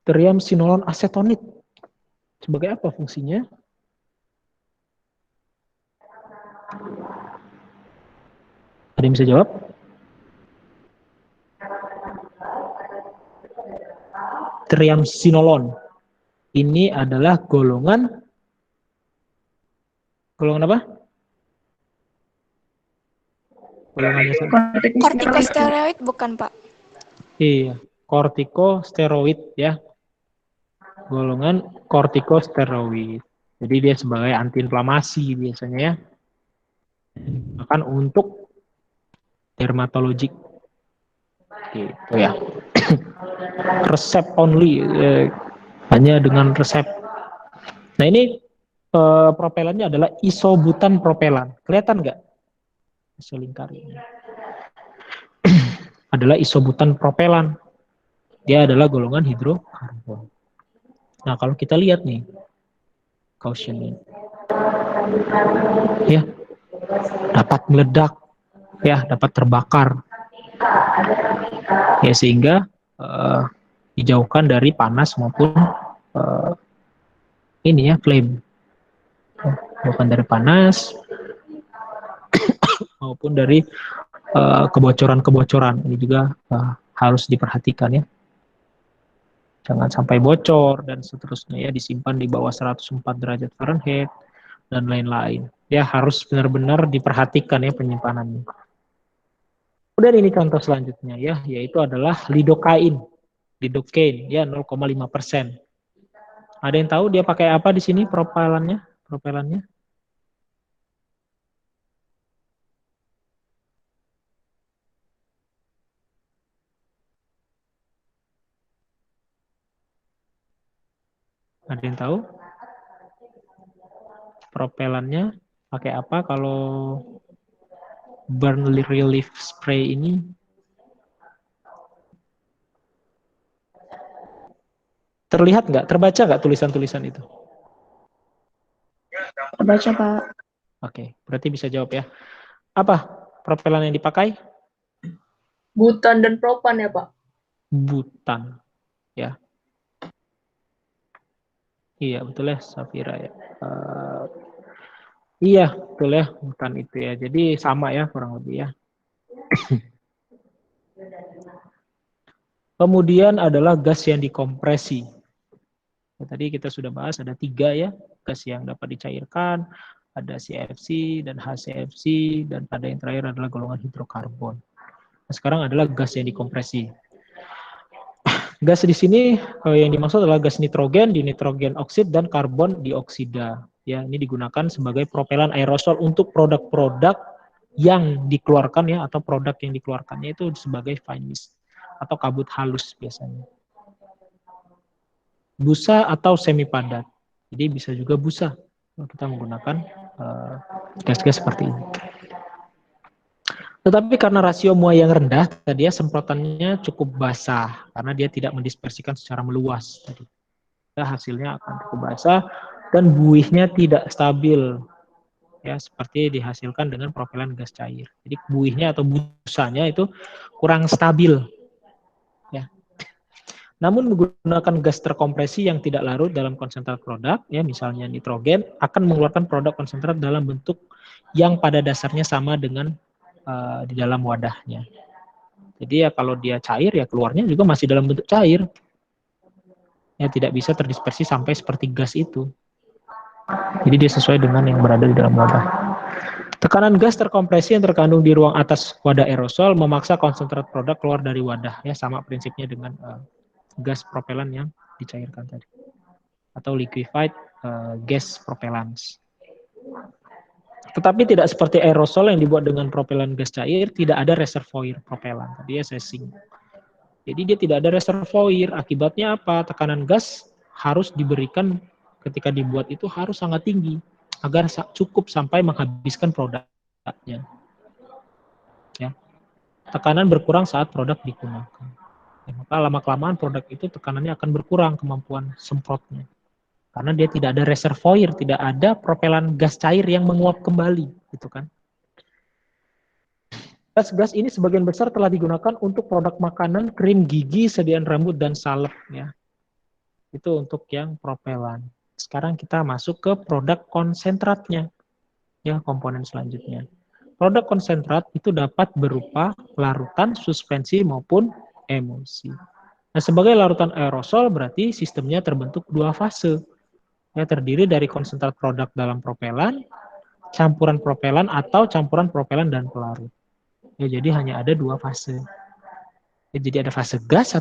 Triamcinolon asetonit. Sebagai apa fungsinya? Ada yang bisa jawab? Triamcinolon. Ini adalah golongan apa? Golongannya Kortikosteroid bukan, Pak? Iya, kortikosteroid ya. Golongan kortikosteroid. Jadi dia sebagai antiinflamasi biasanya ya. Bahkan untuk dermatologik. Gitu ya. Resep only, hanya dengan resep. Nah, ini propelannya adalah isobutan propelan. Kelihatan nggak? Saya lingkar ini. Adalah isobutan propelan. Dia adalah golongan hidrokarbon. Nah, kalau kita lihat nih, caution ya, dapat meledak, ya, dapat terbakar, ya, sehingga dijauhkan dari panas maupun ini ya, flame. Bukan dari panas maupun dari kebocoran-kebocoran. Ini juga harus diperhatikan ya. Jangan sampai bocor dan seterusnya ya, disimpan di bawah 104 derajat Fahrenheit dan lain-lain. Ya, harus benar-benar diperhatikan ya penyimpanannya. Kemudian ini contoh selanjutnya ya, yaitu adalah lidocaine ya 0,5%. Ada yang tahu dia pakai apa di sini propelannya? Ada yang tahu? Propelannya pakai apa kalau burn relief spray ini? Terlihat nggak? Terbaca nggak tulisan-tulisan itu? Terbaca, Pak. Oke, berarti bisa jawab ya. Apa propelan yang dipakai? Butan dan propan ya, Pak? Butan, ya. Iya, betul ya, Safira ya. Iya, betul ya, butan itu ya. Jadi sama ya, kurang lebih ya. Kemudian adalah gas yang dikompresi. Ya, tadi kita sudah bahas ada 3 ya, gas yang dapat dicairkan, ada CFC dan HCFC, dan pada yang terakhir adalah golongan hidrokarbon. Nah, sekarang adalah gas yang dikompresi. Gas di sini yang dimaksud adalah gas nitrogen, dinitrogen oksid, dan karbon dioksida. ya ini digunakan sebagai propelan aerosol untuk produk-produk yang dikeluarkan ya, atau produk yang dikeluarkannya itu sebagai fine mist atau kabut halus biasanya. Busa atau semi padat. Jadi bisa juga busa kalau kita menggunakan gas-gas seperti ini. Tetapi karena rasio muai yang rendah, tadi ya semprotannya cukup basah karena dia tidak mendispersikan secara meluas tadi. Ya, hasilnya akan cukup basah dan buihnya tidak stabil. Ya, seperti dihasilkan dengan propelan gas cair. Jadi buihnya atau busanya itu kurang stabil. Ya. Namun menggunakan gas terkompresi yang tidak larut dalam konsentrat produk, ya misalnya nitrogen, akan mengeluarkan produk konsentrat dalam bentuk yang pada dasarnya sama dengan di dalam wadahnya. Jadi ya kalau dia cair ya keluarnya juga masih dalam bentuk cair. Ya tidak bisa terdispersi sampai seperti gas itu. Jadi dia sesuai dengan yang berada di dalam wadah. Tekanan gas terkompresi yang terkandung di ruang atas wadah aerosol memaksa konsentrat produk keluar dari wadah. Ya sama prinsipnya dengan gas propelan yang dicairkan tadi. Atau liquefied gas propellants. Tetapi tidak seperti aerosol yang dibuat dengan propelan gas cair, tidak ada reservoir propelan. Tadi ya saya singgung. Jadi dia tidak ada reservoir. Akibatnya apa? Tekanan gas harus diberikan ketika dibuat itu harus sangat tinggi agar cukup sampai menghabiskan produknya. Ya. Tekanan berkurang saat produk digunakan. Ya, maka lama-kelamaan produk itu tekanannya akan berkurang kemampuan semprotnya. Karena dia tidak ada reservoir, tidak ada propelan gas cair yang menguap kembali, gitu kan. Gas-gas ini sebagian besar telah digunakan untuk produk makanan, krim gigi, sediaan rambut dan salep ya. Itu untuk yang propelan. Sekarang kita masuk ke produk konsentratnya. Ya, komponen selanjutnya. Produk konsentrat itu dapat berupa larutan, suspensi maupun emulsi. Nah, sebagai larutan aerosol berarti sistemnya terbentuk dua fase. Ya, terdiri dari konsentrat produk dalam propelan, campuran propelan atau campuran propelan dan pelarut. Ya, jadi hanya ada dua fase. Ya, jadi ada fase gas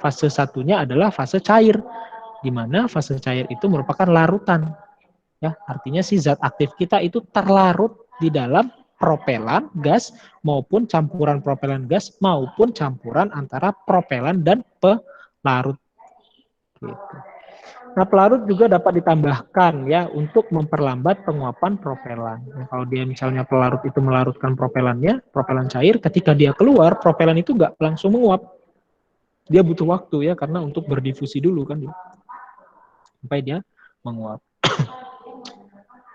fase satunya adalah fase cair, di mana fase cair itu merupakan larutan. Ya, artinya si zat aktif kita itu terlarut di dalam propelan gas maupun campuran propelan gas maupun campuran antara propelan dan pelarut. Gitu. Nah, pelarut juga dapat ditambahkan ya untuk memperlambat penguapan propelan. Nah, kalau dia misalnya pelarut itu melarutkan propelannya, propelan cair, ketika dia keluar, propelan itu nggak langsung menguap. Dia butuh waktu ya, karena untuk berdifusi dulu kan, sampai dia menguap.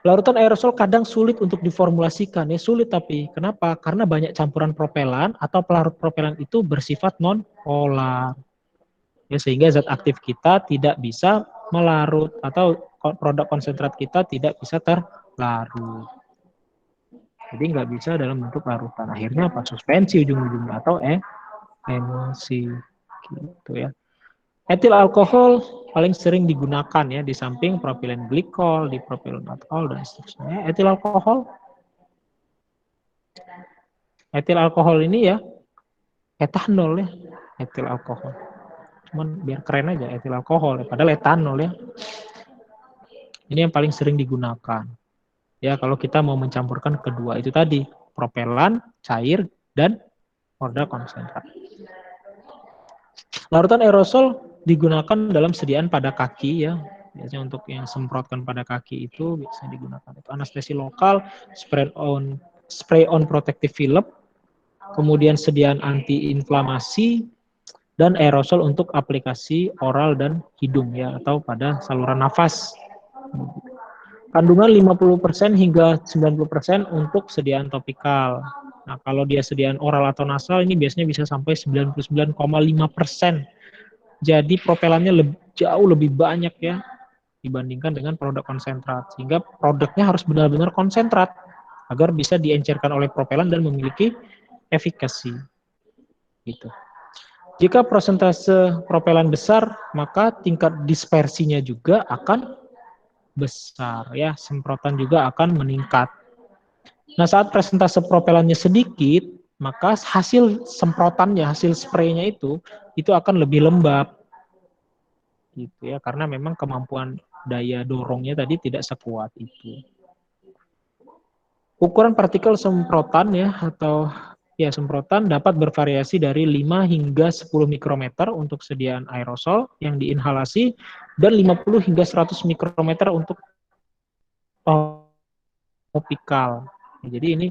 Larutan aerosol kadang sulit untuk diformulasikan. Ya sulit tapi kenapa? Karena banyak campuran propelan atau pelarut propelan itu bersifat non-polar. Ya, sehingga zat aktif kita tidak bisa melarut atau produk konsentrat kita tidak bisa terlarut. Jadi nggak bisa dalam bentuk larutan. Akhirnya apa? Suspensi ujung-ujungnya atau emulsi gitu ya. Etil alkohol paling sering digunakan ya di samping propilen glikol, di propilen alkohol dan seterusnya. Etil alkohol ini ya etanol ya, etil alkohol. Cuman biar keren aja etil alkohol, padahal etanol ya. Ini yang paling sering digunakan. Ya, kalau kita mau mencampurkan kedua itu tadi, propelan, cair, dan produk konsentrat. Larutan aerosol digunakan dalam sediaan pada kaki ya. Biasanya untuk yang semprotkan pada kaki itu bisa digunakan. Itu anestesi lokal, spray on protective film, kemudian sediaan antiinflamasi, dan aerosol untuk aplikasi oral dan hidung ya atau pada saluran nafas. Kandungan 50% hingga 90% untuk sediaan topikal. Nah, kalau dia sediaan oral atau nasal ini biasanya bisa sampai 99,5%. Jadi propelannya jauh lebih banyak ya dibandingkan dengan produk konsentrat. Sehingga produknya harus benar-benar konsentrat agar bisa diencerkan oleh propelan dan memiliki efikasi. Gitu. Jika persentase propelan besar, maka tingkat dispersinya juga akan besar ya, semprotan juga akan meningkat. Nah, saat persentase propelannya sedikit, maka hasil semprotannya, hasil spraynya itu akan lebih lembab. Gitu ya, karena memang kemampuan daya dorongnya tadi tidak sekuat itu. Ukuran partikel semprotan ya atau ya semprotan dapat bervariasi dari 5 hingga 10 mikrometer untuk sediaan aerosol yang diinhalasi dan 50 hingga 100 mikrometer untuk topikal. Jadi ini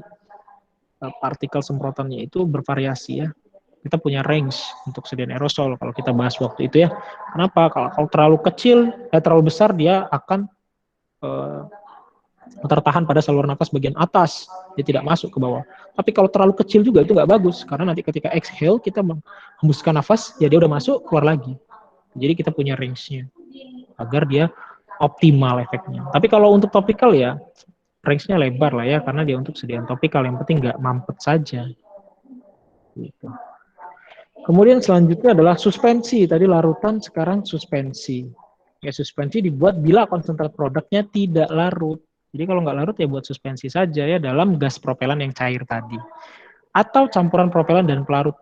partikel semprotannya itu bervariasi ya. Kita punya range untuk sediaan aerosol kalau kita bahas waktu itu ya. Kenapa? Kalau terlalu kecil, terlalu besar dia akan tertahan pada saluran nafas bagian atas, dia tidak masuk ke bawah. Tapi kalau terlalu kecil juga itu nggak bagus, karena nanti ketika exhale kita menghembuskan nafas, ya dia udah masuk, keluar lagi. Jadi kita punya range-nya, agar dia optimal efeknya. Tapi kalau untuk topikal ya, range-nya lebar lah ya, karena dia untuk sediaan topikal, yang penting nggak mampet saja. Gitu. Kemudian selanjutnya adalah suspensi, tadi larutan, sekarang suspensi. Ya suspensi dibuat bila konsentrat produknya tidak larut. Jadi kalau nggak larut ya buat suspensi saja ya dalam gas propelan yang cair tadi. Atau campuran propelan dan pelarut.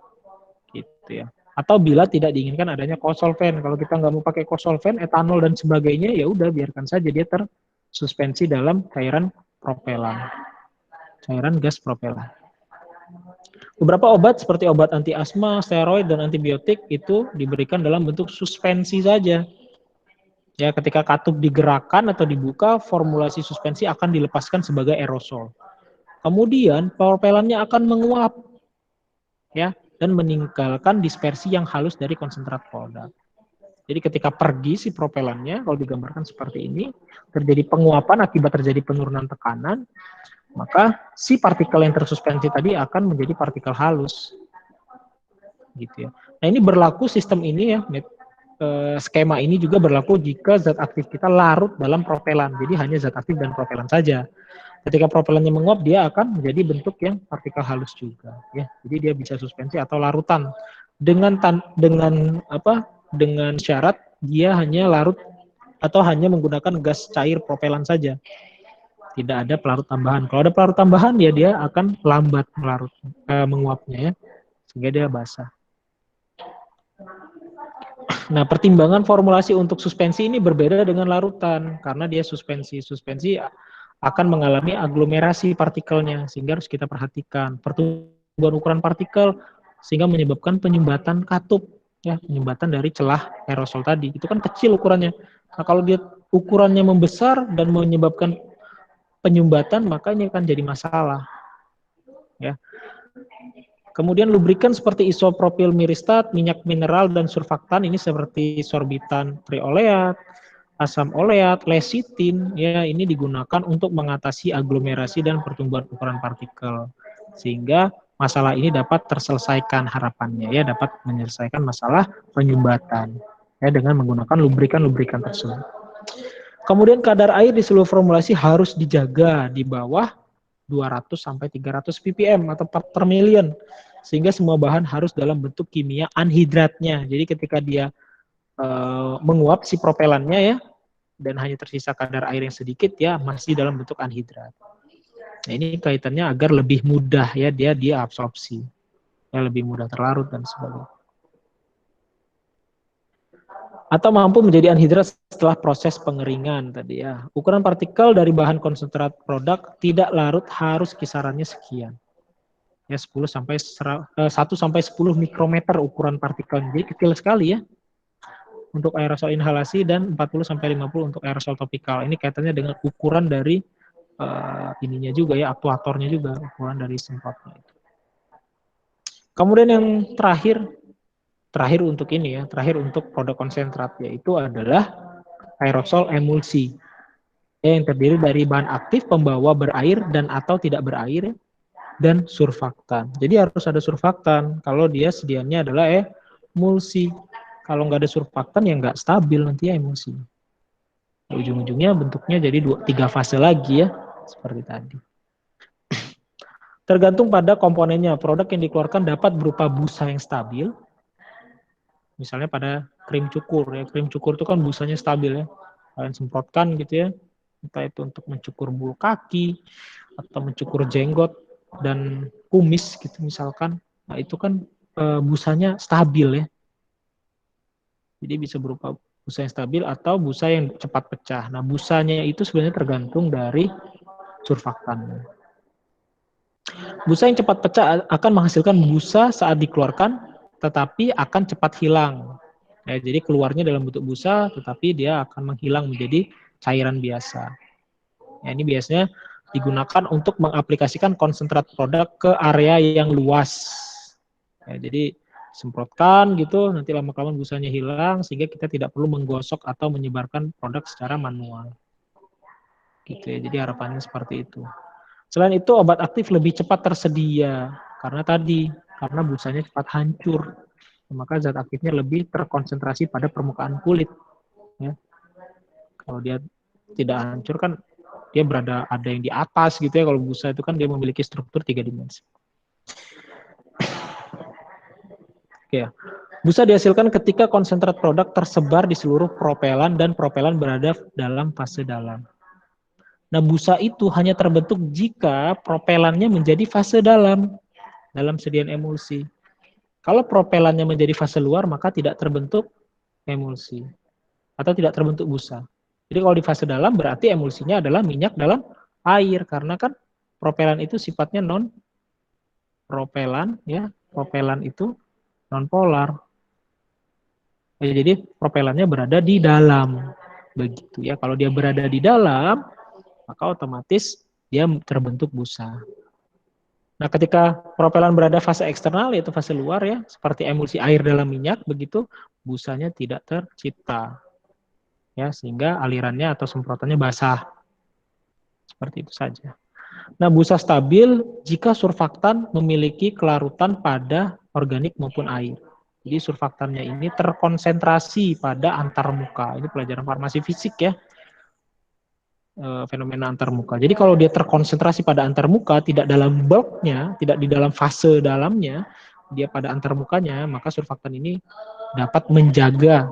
Gitu ya. Atau bila tidak diinginkan adanya kosolven. Kalau kita nggak mau pakai kosolven, etanol dan sebagainya, ya udah biarkan saja dia tersuspensi dalam cairan propelan. Cairan gas propelan. Beberapa obat seperti obat anti asma, steroid, dan antibiotik itu diberikan dalam bentuk suspensi saja. Ya, ketika katup digerakkan atau dibuka, formulasi suspensi akan dilepaskan sebagai aerosol. Kemudian propelannya akan menguap, ya, dan meninggalkan dispersi yang halus dari konsentrat produk. Jadi ketika pergi si propelannya, kalau digambarkan seperti ini, terjadi penguapan akibat terjadi penurunan tekanan, maka si partikel yang tersuspensi tadi akan menjadi partikel halus. Gitu ya. Nah ini berlaku sistem ini ya, skema ini juga berlaku jika zat aktif kita larut dalam propelan. Jadi hanya zat aktif dan propelan saja. Ketika propelannya menguap, dia akan menjadi bentuk yang partikel halus juga. Ya, jadi dia bisa suspensi atau larutan. Dengan syarat dia hanya larut atau hanya menggunakan gas cair propelan saja. Tidak ada pelarut tambahan. Kalau ada pelarut tambahan, ya dia akan lambat menguapnya ya, sehingga dia basah. Nah, pertimbangan formulasi untuk suspensi ini berbeda dengan larutan karena dia suspensi. Suspensi akan mengalami aglomerasi partikelnya sehingga harus kita perhatikan pertumbuhan ukuran partikel sehingga menyebabkan penyumbatan katup ya, penyumbatan dari celah aerosol tadi. Itu kan kecil ukurannya. Nah, kalau dia ukurannya membesar dan menyebabkan penyumbatan, maka ini akan jadi masalah. Ya. Kemudian lubrikan seperti isopropil miristat, minyak mineral, dan surfaktan ini seperti sorbitan trioleat, asam oleat, lecitin, ya ini digunakan untuk mengatasi aglomerasi dan pertumbuhan ukuran partikel. Sehingga masalah ini dapat terselesaikan harapannya, ya dapat menyelesaikan masalah penyumbatan ya dengan menggunakan lubrikan-lubrikan tersebut. Kemudian kadar air di seluruh formulasi harus dijaga di bawah 200 sampai 300 ppm atau part per million sehingga semua bahan harus dalam bentuk kimia anhidratnya. Jadi ketika dia menguap si propelannya ya dan hanya tersisa kadar air yang sedikit ya masih dalam bentuk anhidrat. Nah, ini kaitannya agar lebih mudah ya dia absorpsi. Ya lebih mudah terlarut dan sebagainya. Atau mampu menjadi anhidrat setelah proses pengeringan tadi ya. Ukuran partikel dari bahan konsentrat produk tidak larut harus kisarannya sekian. Ya 1 sampai 10 mikrometer ukuran partikel. Jadi kecil sekali ya. Untuk aerosol inhalasi dan 40 sampai 50 untuk aerosol topikal. Ini kaitannya dengan ukuran dari ininya juga ya, aktuatornya juga, ukuran dari semprotnya itu. Kemudian yang terakhir untuk ini ya, terakhir untuk produk konsentrat yaitu adalah aerosol emulsi yang terdiri dari bahan aktif pembawa berair dan atau tidak berair dan surfaktan. Jadi harus ada surfaktan kalau dia sedianya adalah emulsi. Kalau nggak ada surfaktan ya nggak stabil nanti ya emulsi. Ujung-ujungnya bentuknya jadi 3 fase lagi ya seperti tadi. Tergantung pada komponennya, produk yang dikeluarkan dapat berupa busa yang stabil. Misalnya pada krim cukur ya, krim cukur itu kan busanya stabil ya. Kalian semprotkan gitu ya, entah itu untuk mencukur bulu kaki atau mencukur jenggot dan kumis gitu misalkan. Nah itu kan busanya stabil ya. Jadi bisa berupa busa yang stabil atau busa yang cepat pecah. Nah, busanya itu sebenarnya tergantung dari surfaktan. Busa yang cepat pecah akan menghasilkan busa saat dikeluarkan, tetapi akan cepat hilang. Ya, jadi keluarnya dalam bentuk busa, tetapi dia akan menghilang menjadi cairan biasa. Ya, ini biasanya digunakan untuk mengaplikasikan konsentrat produk ke area yang luas. Ya, jadi semprotkan gitu, nanti lama-kelamaan busanya hilang sehingga kita tidak perlu menggosok atau menyebarkan produk secara manual. Gitu ya. Jadi harapannya seperti itu. Selain itu obat aktif lebih cepat tersedia karena busanya cepat hancur. Maka zat aktifnya lebih terkonsentrasi pada permukaan kulit. Ya. Kalau dia tidak hancur kan dia ada yang di atas gitu ya. Kalau busa itu kan dia memiliki struktur 3 dimensi. Oke ya. Busa dihasilkan ketika konsentrat produk tersebar di seluruh propelan dan propelan berada dalam fase dalam. Nah, busa itu hanya terbentuk jika propelannya menjadi fase dalam sediaan emulsi. Kalau propelannya menjadi fase luar, maka tidak terbentuk emulsi atau tidak terbentuk busa. Jadi kalau di fase dalam berarti emulsinya adalah minyak dalam air karena kan propelan itu sifatnya non propelan ya. Propelan itu non polar. Jadi propelannya berada di dalam. Begitu ya. Kalau dia berada di dalam, maka otomatis dia terbentuk busa. Nah, ketika propelan berada fase eksternal, yaitu fase luar ya, seperti emulsi air dalam minyak, begitu busanya tidak tercipta. Ya, sehingga alirannya atau semprotannya basah. Seperti itu saja. Nah, busa stabil jika surfaktan memiliki kelarutan pada organik maupun air. Jadi surfaktannya ini terkonsentrasi pada antarmuka. Ini pelajaran farmasi fisik ya. Fenomena antarmuka. Jadi kalau dia terkonsentrasi pada antarmuka, tidak dalam bulknya, tidak di dalam fase dalamnya, dia pada antarmukanya, maka surfaktan ini dapat menjaga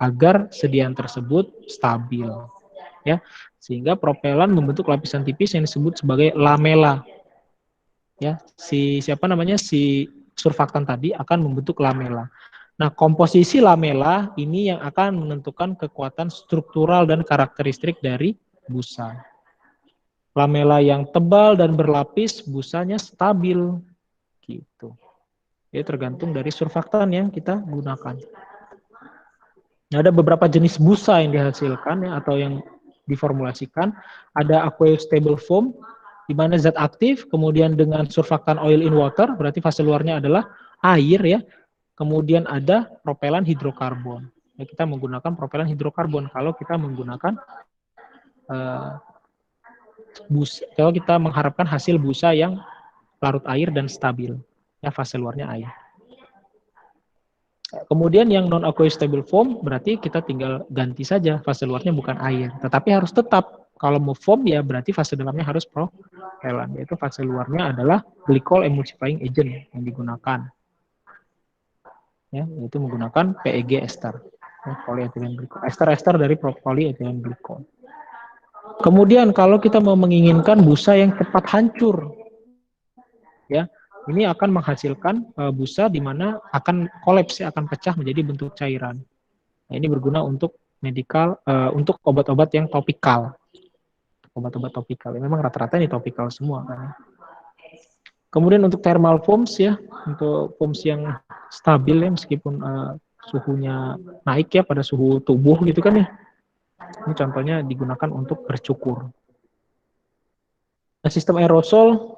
agar sediaan tersebut stabil. Ya, sehingga propelan membentuk lapisan tipis yang disebut sebagai lamela. Ya, si surfaktan tadi akan membentuk lamela. Nah, komposisi lamela ini yang akan menentukan kekuatan struktural dan karakteristik dari busa. Lamela yang tebal dan berlapis, busanya stabil. Gitu. Jadi tergantung dari surfaktan yang kita gunakan. Nah, ada beberapa jenis busa yang dihasilkan ya, atau yang diformulasikan. Ada aqueous stable foam, di mana zat aktif, kemudian dengan surfaktan oil in water, berarti fase luarnya adalah air ya. Kemudian ada propelan hidrokarbon. Ya, kita menggunakan propelan hidrokarbon kalau kita menggunakan kalau kita mengharapkan hasil busa yang larut air dan stabil. Ya, fase luarnya air. Kemudian yang non aqueous stable foam berarti kita tinggal ganti saja fase luarnya bukan air. Tetapi harus tetap kalau mau foam ya berarti fase dalamnya harus propelan. Yaitu fase luarnya adalah glycol emulsifying agent yang digunakan. Ya, yaitu menggunakan PEG ester, ya, polyethylene glycol. Ester dari polyethylene glycol. Kemudian kalau kita mau menginginkan busa yang cepat hancur, ya, ini akan menghasilkan busa di mana akan kolaps, akan pecah menjadi bentuk cairan. Nah, ini berguna untuk untuk obat-obat yang topikal. Obat-obat topikal. Memang rata-rata ini topikal semua kan. Kemudian untuk thermal foams ya, untuk foams yang stabil ya meskipun suhunya naik ya pada suhu tubuh gitu kan ya. Ini contohnya digunakan untuk bercukur. Nah, sistem aerosol,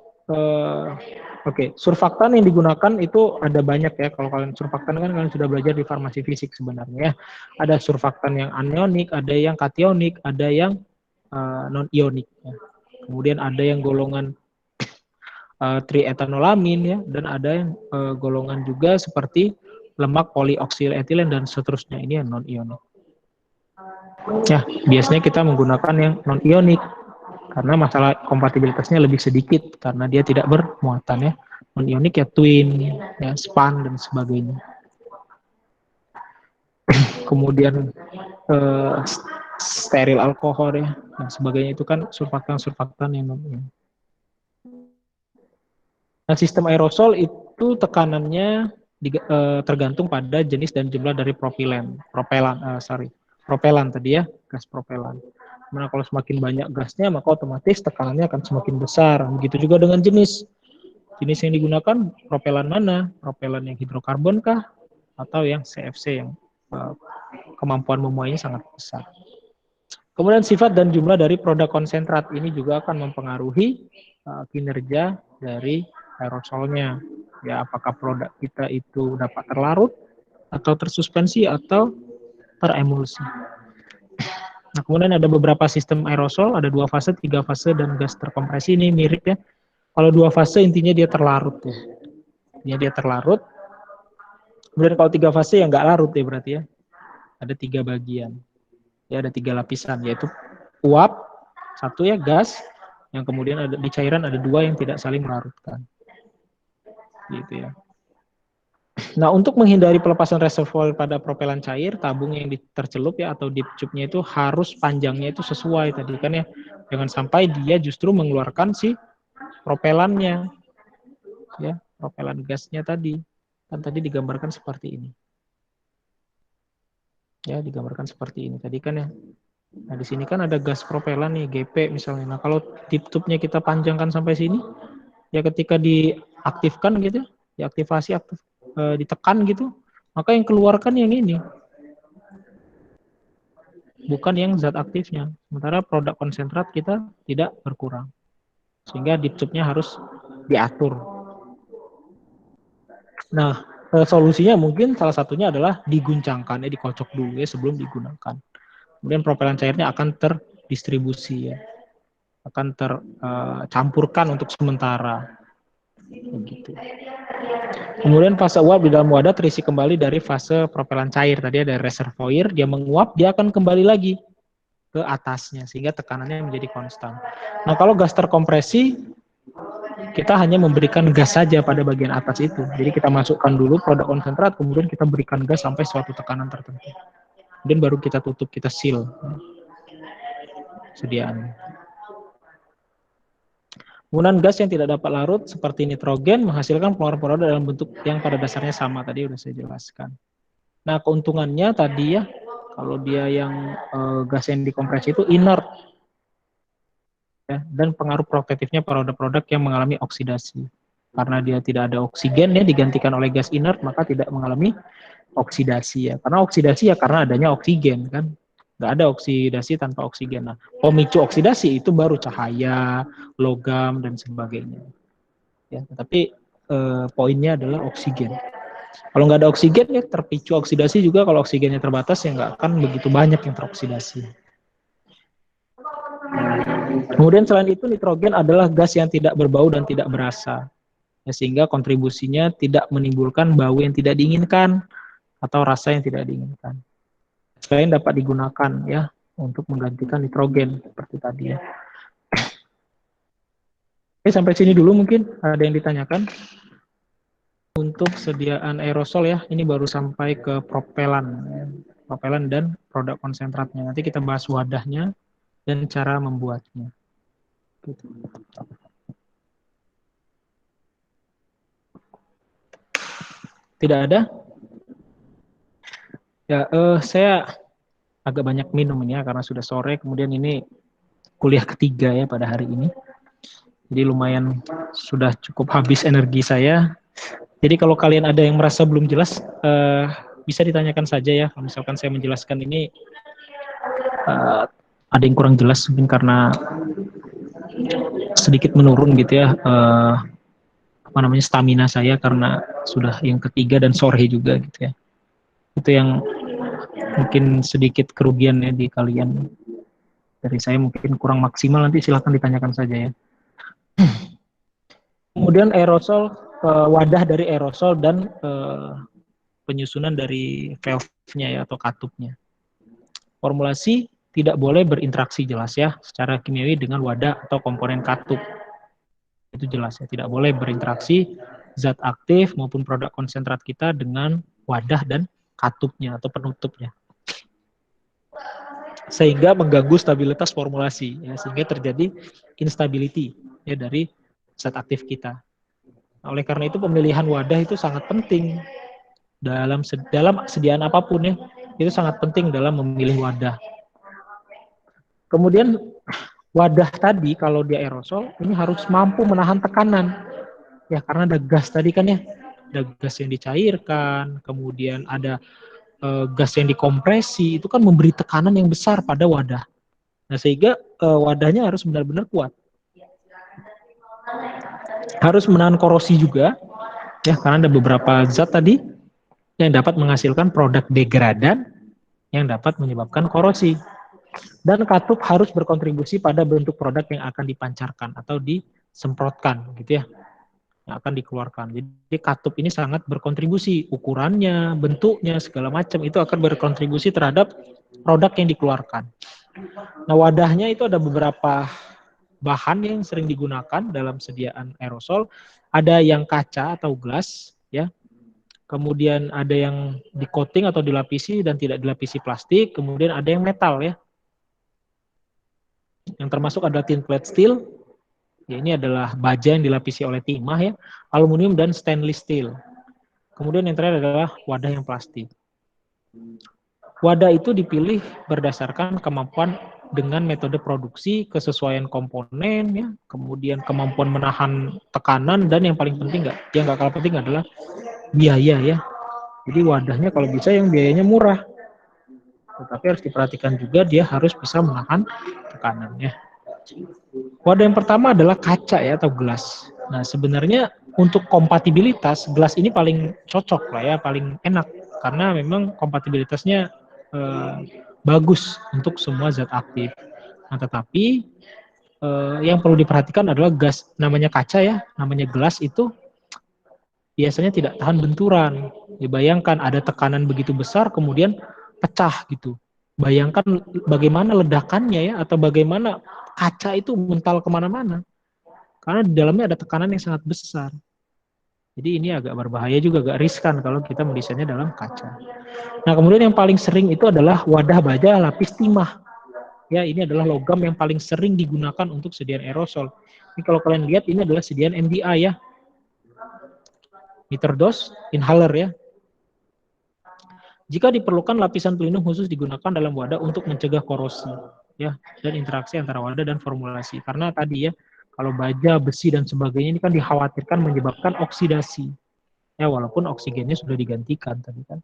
surfaktan yang digunakan itu ada banyak ya. Kalau kalian surfaktan kan kalian sudah belajar di farmasi fisik sebenarnya ya. Ada surfaktan yang anionik, ada yang kationik, ada yang non-ionik. Ya. Kemudian ada yang golongan triethanolamin ya, dan ada yang golongan juga seperti lemak polioksilethilen dan seterusnya, ini yang non-ionik. Ya, biasanya kita menggunakan yang non-ionik karena masalah kompatibilitasnya lebih sedikit karena dia tidak bermuatan ya. Non-ionik ya twin, ya span dan sebagainya. Kemudian steril alkohol ya dan sebagainya itu kan surfaktan yang non-ionik. Nah, sistem aerosol itu tekanannya tergantung pada jenis dan jumlah dari propelan tadi ya, gas propelan. Nah, kalau semakin banyak gasnya, maka otomatis tekanannya akan semakin besar. Begitu juga dengan jenis yang digunakan, propelan mana? Propelan yang hidrokarbon kah? Atau yang CFC yang kemampuan memuainya sangat besar. Kemudian sifat dan jumlah dari produk konsentrat ini juga akan mempengaruhi kinerja dari aerosolnya. Ya, apakah produk kita itu dapat terlarut, atau tersuspensi, atau teremulsi. Nah, kemudian ada beberapa sistem aerosol, ada 2 fase, 3 fase, dan gas terkompresi. Ini mirip ya. Kalau 2 fase intinya dia terlarut ya. Dia terlarut. Kemudian kalau 3 fase ya nggak larut ya berarti ya. Ada 3 bagian. Ya, ada 3 lapisan, yaitu uap, 1 ya gas, yang kemudian ada di cairan ada 2 yang tidak saling melarutkan. Gitu ya. Nah, untuk menghindari pelepasan reservoir pada propelan cair, tabung yang tercelup ya atau deep tube-nya itu harus panjangnya itu sesuai tadi kan ya. Jangan sampai dia justru mengeluarkan si propelannya. Ya, propelan gasnya tadi. Kan tadi digambarkan seperti ini. Ya, digambarkan seperti ini tadi kan ya. Nah, di sini kan ada gas propelan nih, GP misalnya. Nah, kalau deep tube-nya kita panjangkan sampai sini, ya ketika diaktifkan gitu, diaktifasi, ditekan gitu, maka yang keluarkan yang ini, bukan yang zat aktifnya. Sementara produk konsentrat kita tidak berkurang, sehingga deep tube-nya harus diatur. Nah, solusinya mungkin salah satunya adalah diguncangkan, dikocok dulu ya sebelum digunakan. Kemudian propelan cairnya akan terdistribusi ya, akan tercampurkan untuk sementara. Begitu. Kemudian fase uap di dalam wadah terisi kembali dari fase propelan cair. Tadi ada reservoir, dia menguap, dia akan kembali lagi ke atasnya sehingga tekanannya menjadi konstan. Nah, kalau gas terkompresi, kita hanya memberikan gas saja pada bagian atas itu. Jadi kita masukkan dulu produk konsentrat, kemudian kita berikan gas sampai suatu tekanan tertentu. Kemudian baru kita tutup, kita seal sediaannya. Penggunaan gas yang tidak dapat larut seperti nitrogen menghasilkan pengeluaran produk dalam bentuk yang pada dasarnya sama. Tadi sudah saya jelaskan. Nah, keuntungannya tadi ya, kalau dia yang gas yang dikompresi itu inert. Ya, dan pengaruh protektifnya produk-produk yang mengalami oksidasi. Karena dia tidak ada oksigen ya, digantikan oleh gas inert, maka tidak mengalami oksidasi ya. Karena oksidasi ya karena adanya oksigen kan. Nggak ada oksidasi tanpa oksigen. Nah, pemicu oksidasi itu baru cahaya, logam, dan sebagainya. Ya, tapi poinnya adalah oksigen. Kalau nggak ada oksigen ya terpicu oksidasi juga. Kalau oksigennya terbatas ya nggak akan begitu banyak yang teroksidasi. Kemudian selain itu nitrogen adalah gas yang tidak berbau dan tidak berasa. Ya, sehingga kontribusinya tidak menimbulkan bau yang tidak diinginkan atau rasa yang tidak diinginkan. Selain dapat digunakan ya untuk menggantikan nitrogen seperti tadi ya. Oke, sampai sini dulu mungkin ada yang ditanyakan. Untuk sediaan aerosol ya, ini baru sampai ke propelan dan produk konsentratnya. Nanti kita bahas wadahnya dan cara membuatnya. Gitu. Tidak ada? Ya, saya agak banyak minum ini ya, karena sudah sore, kemudian ini kuliah ketiga ya pada hari ini. Jadi lumayan sudah cukup habis energi saya. Jadi kalau kalian ada yang merasa belum jelas, bisa ditanyakan saja ya. Kalau misalkan saya menjelaskan ini, ada yang kurang jelas mungkin karena sedikit menurun gitu ya, stamina saya karena sudah yang ketiga dan sore juga gitu ya. Itu yang mungkin sedikit kerugian ya di kalian. Dari saya mungkin kurang maksimal, nanti silahkan ditanyakan saja ya. Kemudian aerosol, wadah dari aerosol dan penyusunan dari valve-nya ya atau katupnya. Formulasi tidak boleh berinteraksi jelas ya secara kimiawi dengan wadah atau komponen katup. Itu jelas ya, tidak boleh berinteraksi zat aktif maupun produk konsentrat kita dengan wadah dan katupnya atau penutupnya. Sehingga mengganggu stabilitas formulasi ya, sehingga terjadi instability ya dari zat aktif kita. Oleh karena itu pemilihan wadah itu sangat penting dalam sediaan apapun ya, itu sangat penting dalam memilih wadah. Kemudian wadah tadi kalau dia aerosol ini harus mampu menahan tekanan ya, karena ada gas tadi kan ya, ada gas yang dicairkan, kemudian ada gas yang dikompresi, itu kan memberi tekanan yang besar pada wadah. Nah sehingga wadahnya harus benar-benar kuat, harus menahan korosi juga ya, karena ada beberapa zat tadi yang dapat menghasilkan produk degradan yang dapat menyebabkan korosi. Dan katup harus berkontribusi pada bentuk produk yang akan dipancarkan atau disemprotkan gitu ya, yang akan dikeluarkan. Jadi katup ini sangat berkontribusi, ukurannya, bentuknya, segala macam itu akan berkontribusi terhadap produk yang dikeluarkan. Nah wadahnya itu ada beberapa bahan yang sering digunakan dalam sediaan aerosol. Ada yang kaca atau glass ya, kemudian ada yang di coating atau dilapisi dan tidak dilapisi plastik, kemudian ada yang metal ya. Yang termasuk adalah tin plate steel, ya, ini adalah baja yang dilapisi oleh timah ya, aluminium dan stainless steel. Kemudian yang terakhir adalah wadah yang plastik. Wadah itu dipilih berdasarkan kemampuan dengan metode produksi, kesesuaian komponen ya, kemudian kemampuan menahan tekanan, dan yang paling penting yang nggak kalah penting adalah biaya ya. Jadi wadahnya kalau bisa yang biayanya murah, tetapi harus diperhatikan juga dia harus bisa menahan tekanannya. Wadah yang pertama adalah kaca ya atau gelas. Nah sebenarnya untuk kompatibilitas gelas ini paling cocok lah ya, paling enak karena memang kompatibilitasnya bagus untuk semua zat aktif. Nah tetapi yang perlu diperhatikan adalah gas, namanya kaca ya, namanya gelas itu biasanya tidak tahan benturan. Dibayangkan ada tekanan begitu besar kemudian pecah gitu. Bayangkan bagaimana ledakannya ya, atau bagaimana kaca itu mental kemana-mana. Karena di dalamnya ada tekanan yang sangat besar. Jadi ini agak berbahaya juga, agak riskan kalau kita mendesainnya dalam kaca. Nah kemudian yang paling sering itu adalah wadah baja lapis timah. Ya ini adalah logam yang paling sering digunakan untuk sediaan aerosol. Ini kalau kalian lihat ini adalah sediaan MDI ya. Meter dose inhaler ya. Jika diperlukan lapisan pelindung khusus digunakan dalam wadah untuk mencegah korosi ya, dan interaksi antara wadah dan formulasi. Karena tadi ya, kalau baja, besi dan sebagainya ini kan dikhawatirkan menyebabkan oksidasi. Ya, walaupun oksigennya sudah digantikan tadi kan.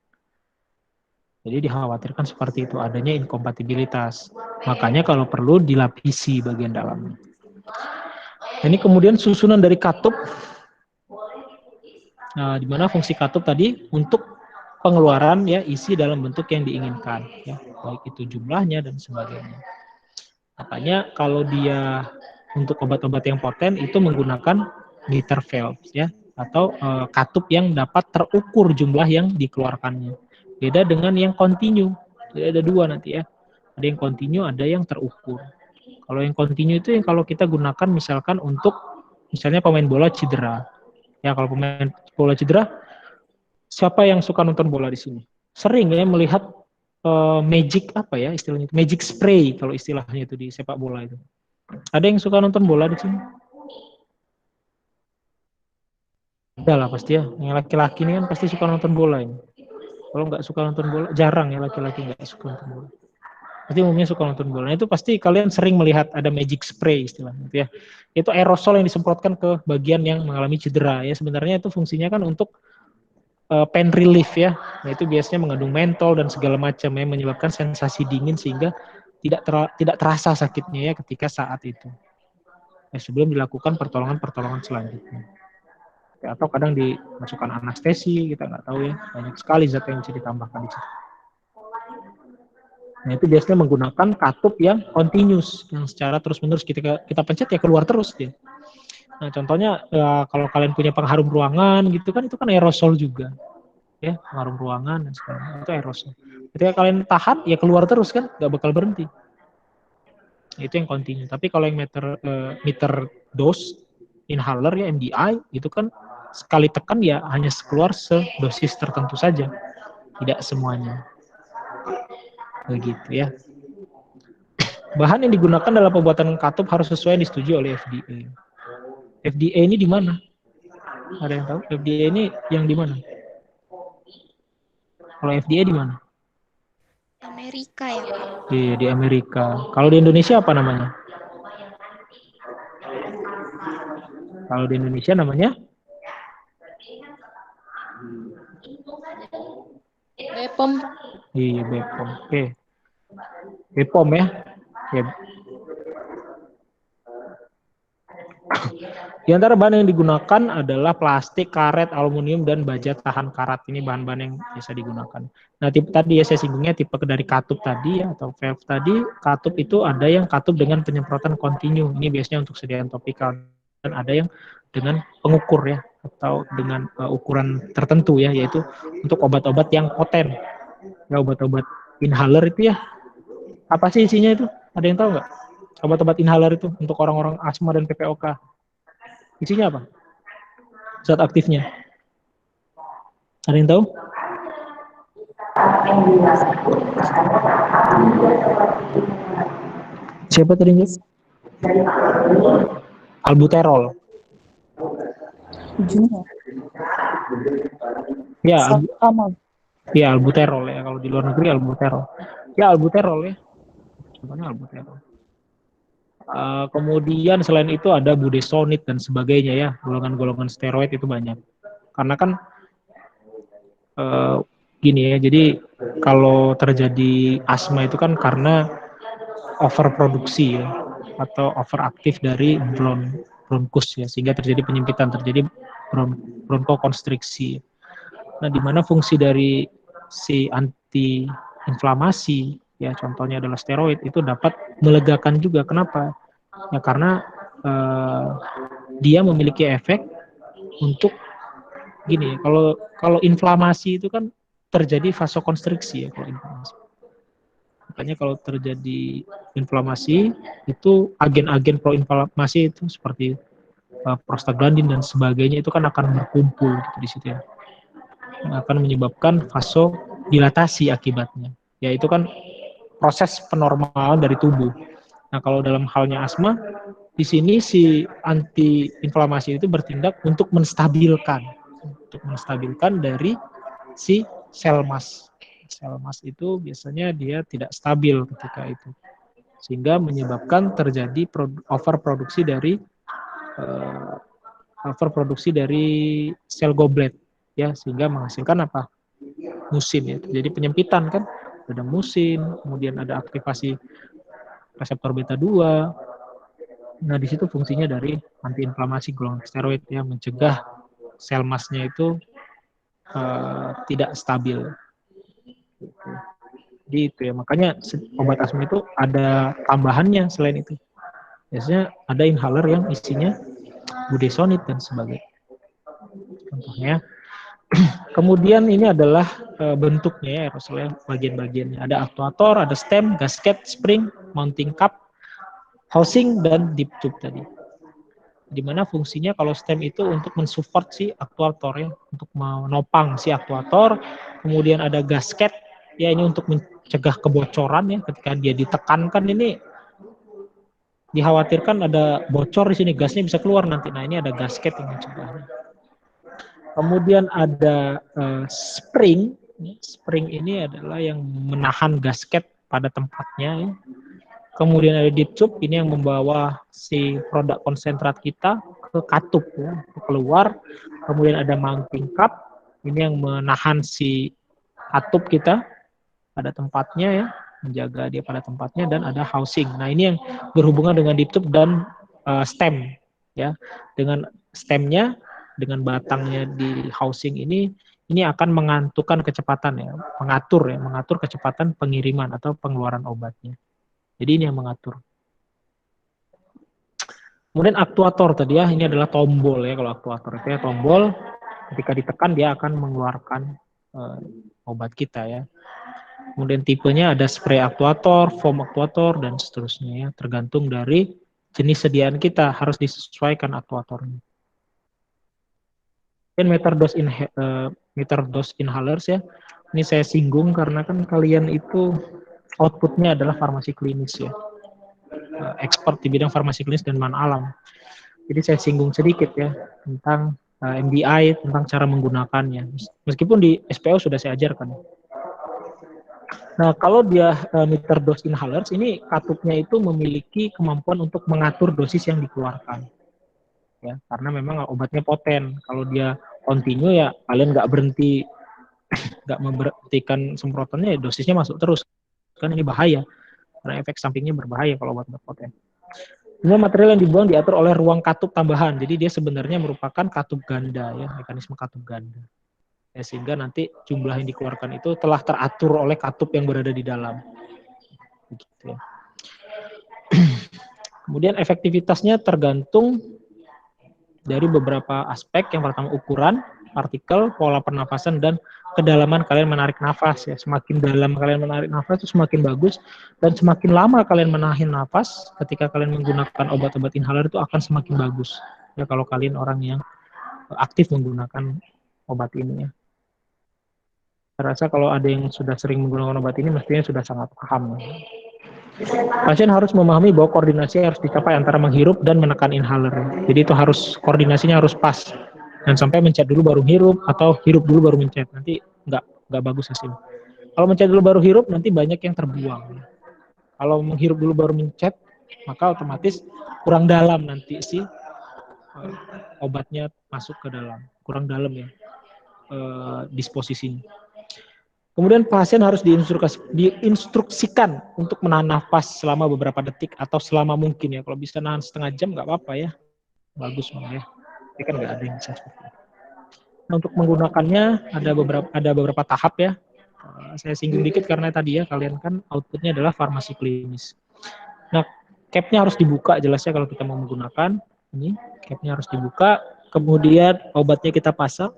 Jadi dikhawatirkan seperti itu, adanya inkompatibilitas. Makanya kalau perlu dilapisi bagian dalamnya. Ini kemudian susunan dari katup. Nah, di mana fungsi katup tadi untuk pengeluaran ya isi dalam bentuk yang diinginkan ya, baik itu jumlahnya dan sebagainya. Makanya kalau dia untuk obat-obat yang poten itu menggunakan liter valve ya, atau katup yang dapat terukur jumlah yang dikeluarkannya. Beda dengan yang kontinu. Jadi ada dua nanti ya. Ada yang kontinu, ada yang terukur. Kalau yang kontinu itu yang kalau kita gunakan misalkan untuk misalnya pemain bola cedera. Ya kalau pemain bola cedera, siapa yang suka nonton bola di sini? Sering ya melihat magic apa ya istilahnya? Magic spray kalau istilahnya itu di sepak bola itu. Ada yang suka nonton bola di sini? Ada lah pasti ya. Yang laki-laki ini kan pasti suka nonton bola ini. Kalau nggak suka nonton bola, jarang ya laki-laki nggak suka nonton bola. Pasti umumnya suka nonton bola. Itu pasti kalian sering melihat ada magic spray istilahnya gitu ya. Itu aerosol yang disemprotkan ke bagian yang mengalami cedera ya. Sebenarnya itu fungsinya kan untuk pain relief ya. Nah, itu biasanya mengandung mentol dan segala macam yang menyebabkan sensasi dingin sehingga tidak terasa sakitnya ya ketika saat itu. Ya, sebelum dilakukan pertolongan selanjutnya. Ya, atau kadang dimasukkan anestesi, kita nggak tahu ya. Banyak sekali zat yang bisa ditambahkan di situ. Nah, itu biasanya menggunakan katup yang continuous, yang secara terus-menerus kita pencet ya keluar terus dia. Nah, contohnya ya, kalau kalian punya pengharum ruangan gitu kan, itu kan aerosol juga. Ya, pengharum ruangan dan sebagainya, itu aerosol. Ketika kalian tahan ya keluar terus kan, nggak bakal berhenti. Itu yang continue. Tapi kalau yang meter dose inhaler ya MDI itu kan sekali tekan ya hanya keluar sedosis tertentu saja, tidak semuanya. Begitu ya. Bahan yang digunakan dalam pembuatan katup harus sesuai yang disetujui oleh FDA. FDA ini di mana? Ada yang tahu? FDA ini yang di mana? Kalau FDA di mana? Amerika ya, Pak. Di Amerika. Kalau di Indonesia apa namanya? Kalau di Indonesia namanya BPOM. iya BPOM. Oke. BPOM ya. Ya. Di antara bahan yang digunakan adalah plastik, karet, aluminium, dan baja tahan karat. Ini bahan-bahan yang biasa digunakan. Nah, tipe tadi ya saya singgungnya tipe dari katup tadi ya, atau valve tadi. Katup itu ada yang katup dengan penyemprotan kontinu. Ini biasanya untuk sediaan topikal. Dan ada yang dengan pengukur ya, atau dengan ukuran tertentu ya, yaitu untuk obat-obat yang poten. Ya, obat-obat inhaler itu ya. Apa sih isinya itu? Ada yang tahu nggak? Obat-obat inhaler itu untuk orang-orang asma dan PPOK. Isinya apa? Zat aktifnya. Ada yang tahu? Siapa tadi? Albuterol. Ujungnya. Ya, Sama. ya albuterol ya. Kalau di luar negeri albuterol. Ya albuterol ya. Contohnya albuterol. Kemudian selain itu ada budesonid dan sebagainya ya. Golongan-golongan steroid itu banyak. Karena kan gini ya. Jadi kalau terjadi asma itu kan karena overproduksi ya, atau overaktif dari bronkus ya, sehingga terjadi penyempitan, terjadi bronkokonstriksi. Nah, di mana fungsi dari si anti inflamasi ya, contohnya adalah steroid, itu dapat melegakan juga. Kenapa? Ya karena dia memiliki efek untuk gini ya, kalau inflamasi itu kan terjadi vasokonstriksi ya kalau inflamasi. Makanya kalau terjadi inflamasi itu agen-agen proinflamasi itu seperti prostaglandin dan sebagainya itu kan akan berkumpul gitu di situ ya. Yang akan menyebabkan vasodilatasi akibatnya. Ya itu kan proses penormalan dari tubuh. Nah, kalau dalam halnya asma, di sini si antiinflamasi itu bertindak untuk menstabilkan dari si sel mas. Sel mas itu biasanya dia tidak stabil ketika itu, sehingga menyebabkan terjadi overproduksi dari sel goblet ya, sehingga menghasilkan apa? Musin ya. Jadi penyempitan kan, ada musin, kemudian ada aktivasi reseptor beta 2. Nah, di situ fungsinya dari antiinflamasi golongan steroid ya, mencegah sel masnya itu tidak stabil. Jadi itu ya, makanya obat asma itu ada tambahannya selain itu. Biasanya ada inhaler yang isinya budesonid dan sebagainya. Contohnya. Kemudian ini adalah bentuknya ya, aerosolnya bagian-bagiannya. Ada aktuator, ada stem, gasket, spring, mounting cup, housing, dan deep tube tadi. Dimana fungsinya kalau stem itu untuk mensupport si aktuator ya, untuk menopang si aktuator. Kemudian ada gasket, ya ini untuk mencegah kebocoran ya, ketika dia ditekankan ini dikhawatirkan ada bocor di sini, gasnya bisa keluar nanti. Nah, ini ada gasket yang mencegahnya. Kemudian ada spring. Spring ini adalah yang menahan gasket pada tempatnya ya. Kemudian ada deep tube, ini yang membawa si produk konsentrat kita ke katup ya, keluar. Kemudian ada mounting cup, ini yang menahan si katup kita pada tempatnya ya, menjaga dia pada tempatnya. Dan ada housing. Nah, ini yang berhubungan dengan deep tube dan stem ya. Dengan stemnya, dengan batangnya di housing ini akan menentukan kecepatan ya, mengatur kecepatan pengiriman atau pengeluaran obatnya. Jadi ini yang mengatur. Kemudian aktuator tadi ya, ini adalah tombol ya. Kalau aktuator itu ya tombol, ketika ditekan dia akan mengeluarkan obat kita ya. Kemudian tipenya ada spray aktuator, foam aktuator, dan seterusnya ya. Tergantung dari jenis sediaan kita, harus disesuaikan aktuatornya. Dan meter dose inhalers ya. Ini saya singgung karena kan kalian itu outputnya adalah farmasi klinis ya. Expert di bidang farmasi klinis dan man alam. Jadi saya singgung sedikit ya tentang MDI, tentang cara menggunakannya. Meskipun di SPO sudah saya ajarkan. Nah, kalau dia meter dose inhalers, ini katupnya itu memiliki kemampuan untuk mengatur dosis yang dikeluarkan. Ya, karena memang obatnya poten. Kalau dia continue ya kalian nggak berhenti, nggak memberhentikan semprotannya, ya dosisnya masuk terus. Kan ini bahaya, karena efek sampingnya berbahaya kalau obat poten. Semua material yang dibuang diatur oleh ruang katup tambahan. Jadi dia sebenarnya merupakan katup ganda, ya, mekanisme katup ganda. Ya, sehingga nanti jumlah yang dikeluarkan itu telah teratur oleh katup yang berada di dalam. Begitu ya. Kemudian efektivitasnya tergantung dari beberapa aspek. Yang pertama ukuran, partikel, pola pernapasan, dan kedalaman kalian menarik nafas. Ya, semakin dalam kalian menarik nafas itu semakin bagus, dan semakin lama kalian menahan nafas ketika kalian menggunakan obat-obat inhaler itu akan semakin bagus. Ya, kalau kalian orang yang aktif menggunakan obat ini ya. Saya rasa kalau ada yang sudah sering menggunakan obat ini mestinya sudah sangat paham. Pasien harus memahami bahwa koordinasi harus dicapai antara menghirup dan menekan inhaler. Jadi itu harus koordinasinya harus pas. Dan sampai mencet dulu baru hirup atau hirup dulu baru mencet. Nanti nggak bagus hasilnya. Kalau mencet dulu baru hirup nanti banyak yang terbuang. Kalau menghirup dulu baru mencet maka otomatis kurang dalam nanti sih obatnya masuk ke dalam. Kurang dalam ya disposisinya. Kemudian pasien harus diinstruksikan untuk menahan nafas selama beberapa detik atau selama mungkin ya. Kalau bisa nahan setengah jam nggak apa-apa ya, bagus malah ya. Tapi kan nggak ada yang bisa seperti itu. Nah, untuk menggunakannya ada beberapa tahap ya. Saya singgung dikit karena tadi ya kalian kan outputnya adalah farmasi klinis. Nah, capnya harus dibuka jelasnya kalau kita mau menggunakan ini. Capnya harus dibuka. Kemudian obatnya kita pasang.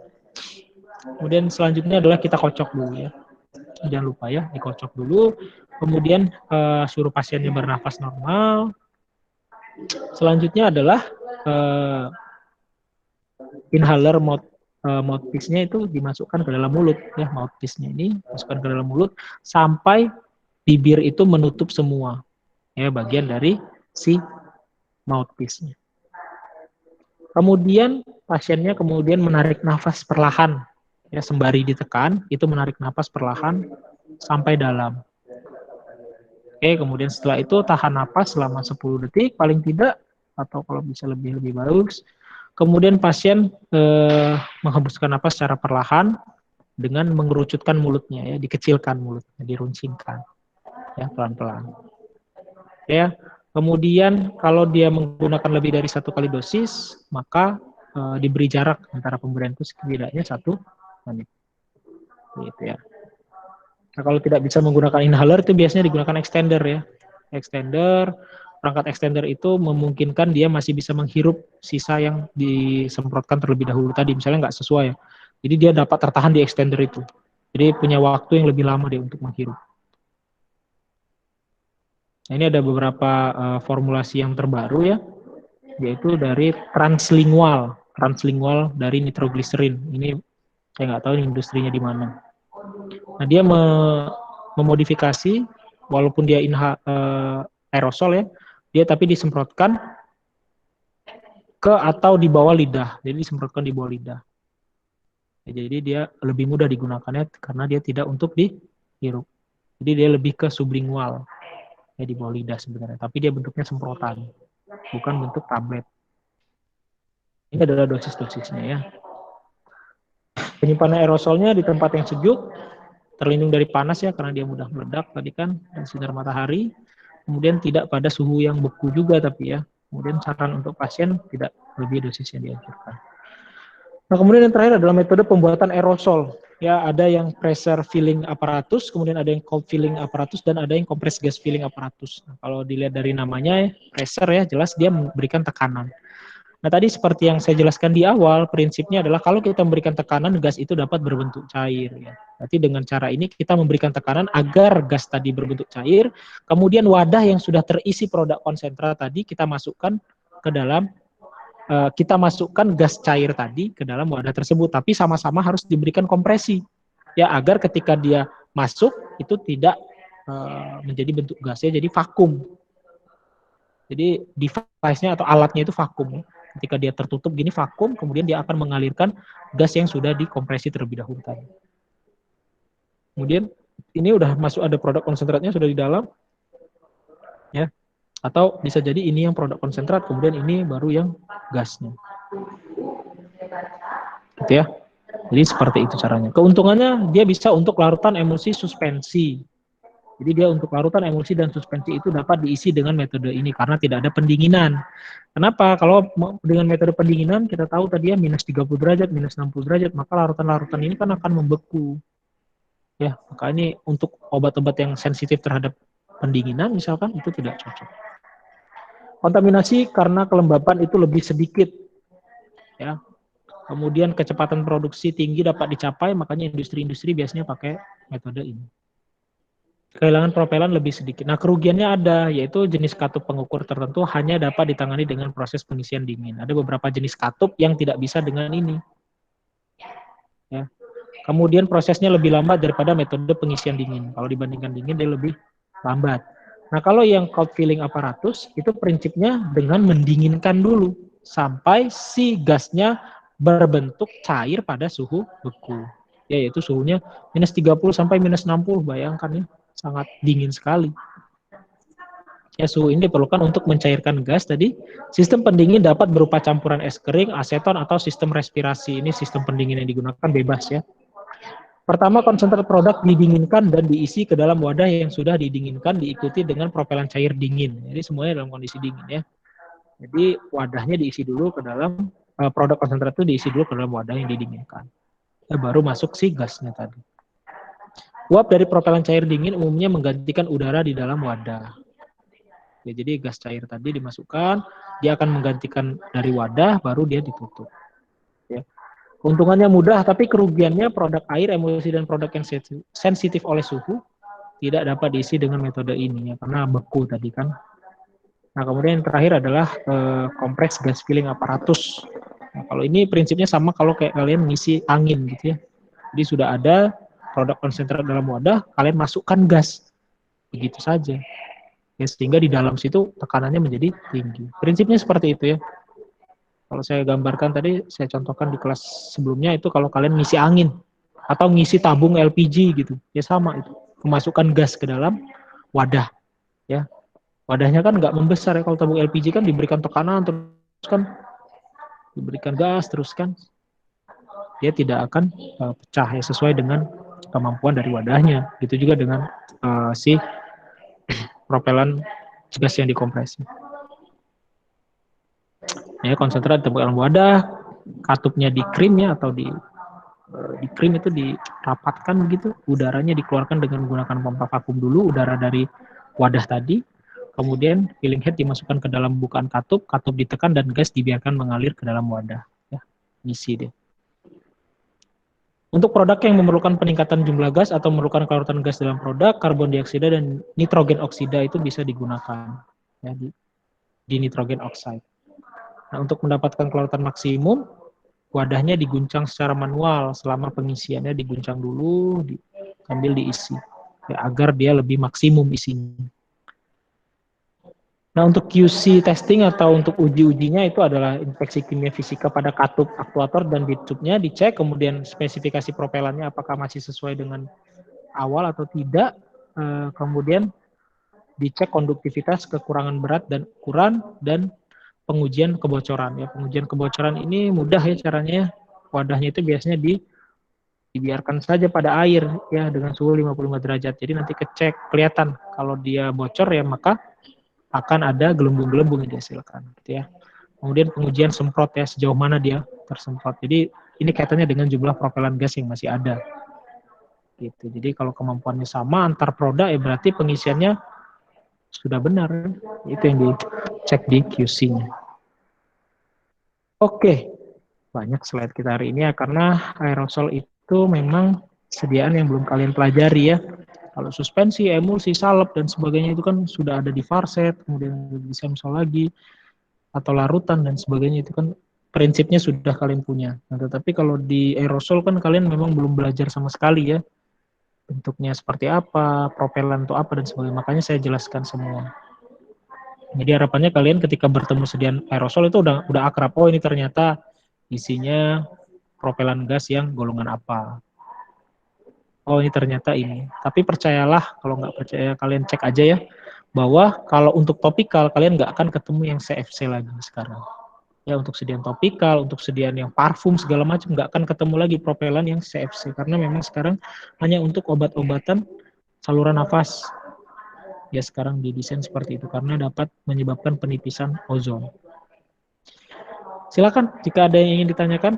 Kemudian selanjutnya adalah kita kocok dulu ya. Jangan lupa ya, dikocok dulu. Kemudian suruh pasiennya bernafas normal. Selanjutnya adalah inhaler mouthpiece-nya itu dimasukkan ke dalam mulut ya, mouthpiece-nya ini masukkan ke dalam mulut sampai bibir itu menutup semua ya bagian dari si mouthpiece-nya. Kemudian pasiennya kemudian menarik nafas perlahan. Ya, sembari ditekan, itu menarik nafas perlahan sampai dalam. Oke, kemudian setelah itu tahan nafas selama 10 detik, paling tidak, atau kalau bisa lebih bagus. Kemudian pasien menghembuskan nafas secara perlahan dengan mengerucutkan mulutnya, ya, dikecilkan mulutnya, diruncingkan, ya, pelan-pelan. Ya, kemudian kalau dia menggunakan lebih dari 1 kali dosis, maka diberi jarak antara pemberian itu setidaknya 1 menit. Gitu ya. Nah, kalau tidak bisa menggunakan inhaler itu biasanya digunakan extender ya. Extender, perangkat extender itu memungkinkan dia masih bisa menghirup sisa yang disemprotkan terlebih dahulu tadi, misalnya nggak sesuai ya. Jadi dia dapat tertahan di extender itu. Jadi punya waktu yang lebih lama dia untuk menghirup. Nah, ini ada beberapa formulasi yang terbaru ya, yaitu dari translingual dari nitroglycerin. Ini saya nggak tahu industrinya di mana. Nah, dia memodifikasi, walaupun dia aerosol ya, dia tapi disemprotkan ke atau di bawah lidah. Jadi disemprotkan di bawah lidah. Ya, jadi dia lebih mudah digunakannya karena dia tidak untuk dihirup. Jadi dia lebih ke sublingual, ya, di bawah lidah sebenarnya. Tapi dia bentuknya semprotan, bukan bentuk tablet. Ini adalah dosis-dosisnya ya. Penyimpanan aerosolnya di tempat yang sejuk, terlindung dari panas ya, karena dia mudah meledak tadi kan, dan sinar matahari. Kemudian tidak pada suhu yang beku juga tapi ya. Kemudian saran untuk pasien tidak lebih dosis yang dianjurkan. Nah, kemudian yang terakhir adalah metode pembuatan aerosol. Ya, ada yang pressure filling apparatus, kemudian ada yang cold filling apparatus, dan ada yang compressed gas filling apparatus. Nah, kalau dilihat dari namanya, pressure ya, jelas dia memberikan tekanan. Nah, tadi seperti yang saya jelaskan di awal, prinsipnya adalah kalau kita memberikan tekanan, gas itu dapat berbentuk cair. Ya. Berarti dengan cara ini kita memberikan tekanan agar gas tadi berbentuk cair, kemudian wadah yang sudah terisi produk konsentrat tadi kita masukkan ke dalam, kita masukkan gas cair tadi ke dalam wadah tersebut, tapi sama-sama harus diberikan kompresi, ya, agar ketika dia masuk itu tidak menjadi bentuk gasnya, jadi vakum. Jadi device-nya atau alatnya itu vakum. Ketika dia tertutup gini vakum, kemudian dia akan mengalirkan gas yang sudah dikompresi terlebih dahulu tadi. Kemudian ini udah masuk, ada produk konsentratnya sudah di dalam, ya. Atau bisa jadi ini yang produk konsentrat, kemudian ini baru yang gasnya. Gitu ya. Jadi seperti itu caranya. Keuntungannya dia bisa untuk larutan emulsi suspensi. Jadi dia untuk larutan emulsi dan suspensi itu dapat diisi dengan metode ini karena tidak ada pendinginan. Kenapa? Kalau dengan metode pendinginan kita tahu tadi ya minus 30 derajat, minus 60 derajat, maka larutan-larutan ini kan akan membeku. Ya, maka ini untuk obat-obat yang sensitif terhadap pendinginan misalkan itu tidak cocok. Kontaminasi karena kelembapan itu lebih sedikit. Ya. Kemudian kecepatan produksi tinggi dapat dicapai, makanya industri-industri biasanya pakai metode ini. Kehilangan propelan lebih sedikit. Nah, kerugiannya ada, yaitu jenis katup pengukur tertentu hanya dapat ditangani dengan proses pengisian dingin. Ada beberapa jenis katup yang tidak bisa dengan ini. Ya. Kemudian prosesnya lebih lambat daripada metode pengisian dingin. Kalau dibandingkan dingin, dia lebih lambat. Nah, kalau yang cold filling apparatus, itu prinsipnya dengan mendinginkan dulu, sampai si gasnya berbentuk cair pada suhu beku. Ya, yaitu suhunya minus 30 sampai minus 60, bayangkan ya. Sangat dingin sekali. Ya, suhu ini diperlukan untuk mencairkan gas tadi. Sistem pendingin dapat berupa campuran es kering, aseton, atau sistem respirasi. Ini sistem pendingin yang digunakan bebas ya. Pertama, konsentrat produk didinginkan dan diisi ke dalam wadah yang sudah didinginkan, diikuti dengan propelan cair dingin. Jadi semuanya dalam kondisi dingin ya. Jadi wadahnya diisi dulu ke dalam, produk konsentrat itu diisi dulu ke dalam wadah yang didinginkan. Ya, baru masuk si gasnya tadi. Uap dari propelan cair dingin umumnya menggantikan udara di dalam wadah. Ya, jadi gas cair tadi dimasukkan, dia akan menggantikan dari wadah, baru dia ditutup. Ya. Keuntungannya mudah, tapi kerugiannya produk air, emulsi, dan produk yang sensitif oleh suhu tidak dapat diisi dengan metode ini, ya, karena beku tadi kan. Nah, kemudian yang terakhir adalah kompres gas filling apparatus. Nah, kalau ini prinsipnya sama kalau kayak kalian ngisi angin gitu ya. Jadi sudah ada produk konsentrat dalam wadah, kalian masukkan gas. Begitu saja. Ya, sehingga di dalam situ tekanannya menjadi tinggi. Prinsipnya seperti itu ya. Kalau saya gambarkan tadi, saya contohkan di kelas sebelumnya itu kalau kalian ngisi angin atau ngisi tabung LPG gitu, ya sama itu. Memasukkan gas ke dalam wadah. Ya, wadahnya kan nggak membesar ya, kalau tabung LPG kan diberikan tekanan terus kan, diberikan gas terus kan, dia tidak akan pecah ya, sesuai dengan kemampuan dari wadahnya. Gitu juga dengan si propelan gas yang dikompresi. Ya, konsentrat ditempatkan dalam wadah, katupnya di krim ya, atau di krim itu dirapatkan begitu, udaranya dikeluarkan dengan menggunakan pompa vakum dulu, udara dari wadah tadi, kemudian filling head dimasukkan ke dalam bukaan katup, katup ditekan dan gas dibiarkan mengalir ke dalam wadah. Ya, isi deh. Untuk produk yang memerlukan peningkatan jumlah gas atau memerlukan kelarutan gas dalam produk, karbon dioksida dan nitrogen oksida itu bisa digunakan ya, di nitrogen oxide. Nah, untuk mendapatkan kelarutan maksimum, wadahnya diguncang secara manual, selama pengisiannya diguncang dulu, sambil diisi, ya, agar dia lebih maksimum isinya. Nah, untuk QC testing atau untuk uji-ujinya itu adalah inspeksi kimia fisika pada katup, aktuator, dan bitubnya dicek, kemudian spesifikasi propelannya apakah masih sesuai dengan awal atau tidak, kemudian dicek konduktivitas, kekurangan berat dan ukuran, dan pengujian kebocoran. Ya, pengujian kebocoran ini mudah ya caranya. Wadahnya itu biasanya dibiarkan saja pada air ya dengan suhu 55 derajat. Jadi nanti kecek, kelihatan kalau dia bocor ya maka akan ada gelembung-gelembung yang dihasilkan gitu ya. Kemudian pengujian semprot ya, sejauh mana dia tersemprot. Jadi ini kaitannya dengan jumlah propelan gas yang masih ada. Gitu. Jadi kalau kemampuannya sama antar produk ya berarti pengisiannya sudah benar. Itu yang dicek di QC-nya. Oke. Banyak slide kita hari ini ya, karena aerosol itu memang sediaan yang belum kalian pelajari ya. Kalau suspensi, emulsi, salep, dan sebagainya itu kan sudah ada di Farset, kemudian di Semsol lagi, atau larutan dan sebagainya itu kan prinsipnya sudah kalian punya. Nah, tetapi kalau di aerosol kan kalian memang belum belajar sama sekali ya. Bentuknya seperti apa, propelan itu apa, dan sebagainya. Makanya saya jelaskan semua. Jadi harapannya kalian ketika bertemu sediaan aerosol itu udah akrab. Oh, ini ternyata isinya propelan gas yang golongan apa. oh ini ternyata ini. Tapi percayalah, kalau nggak percaya kalian cek aja ya, bahwa kalau untuk topikal kalian nggak akan ketemu yang CFC lagi sekarang. Ya untuk sediaan topikal, untuk sediaan yang parfum segala macam nggak akan ketemu lagi propelan yang CFC karena memang sekarang hanya untuk obat-obatan saluran nafas. Ya sekarang didesain seperti itu karena dapat menyebabkan penipisan ozon. Silakan jika ada yang ingin ditanyakan.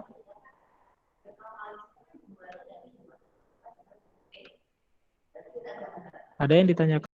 Ada yang ditanyakan?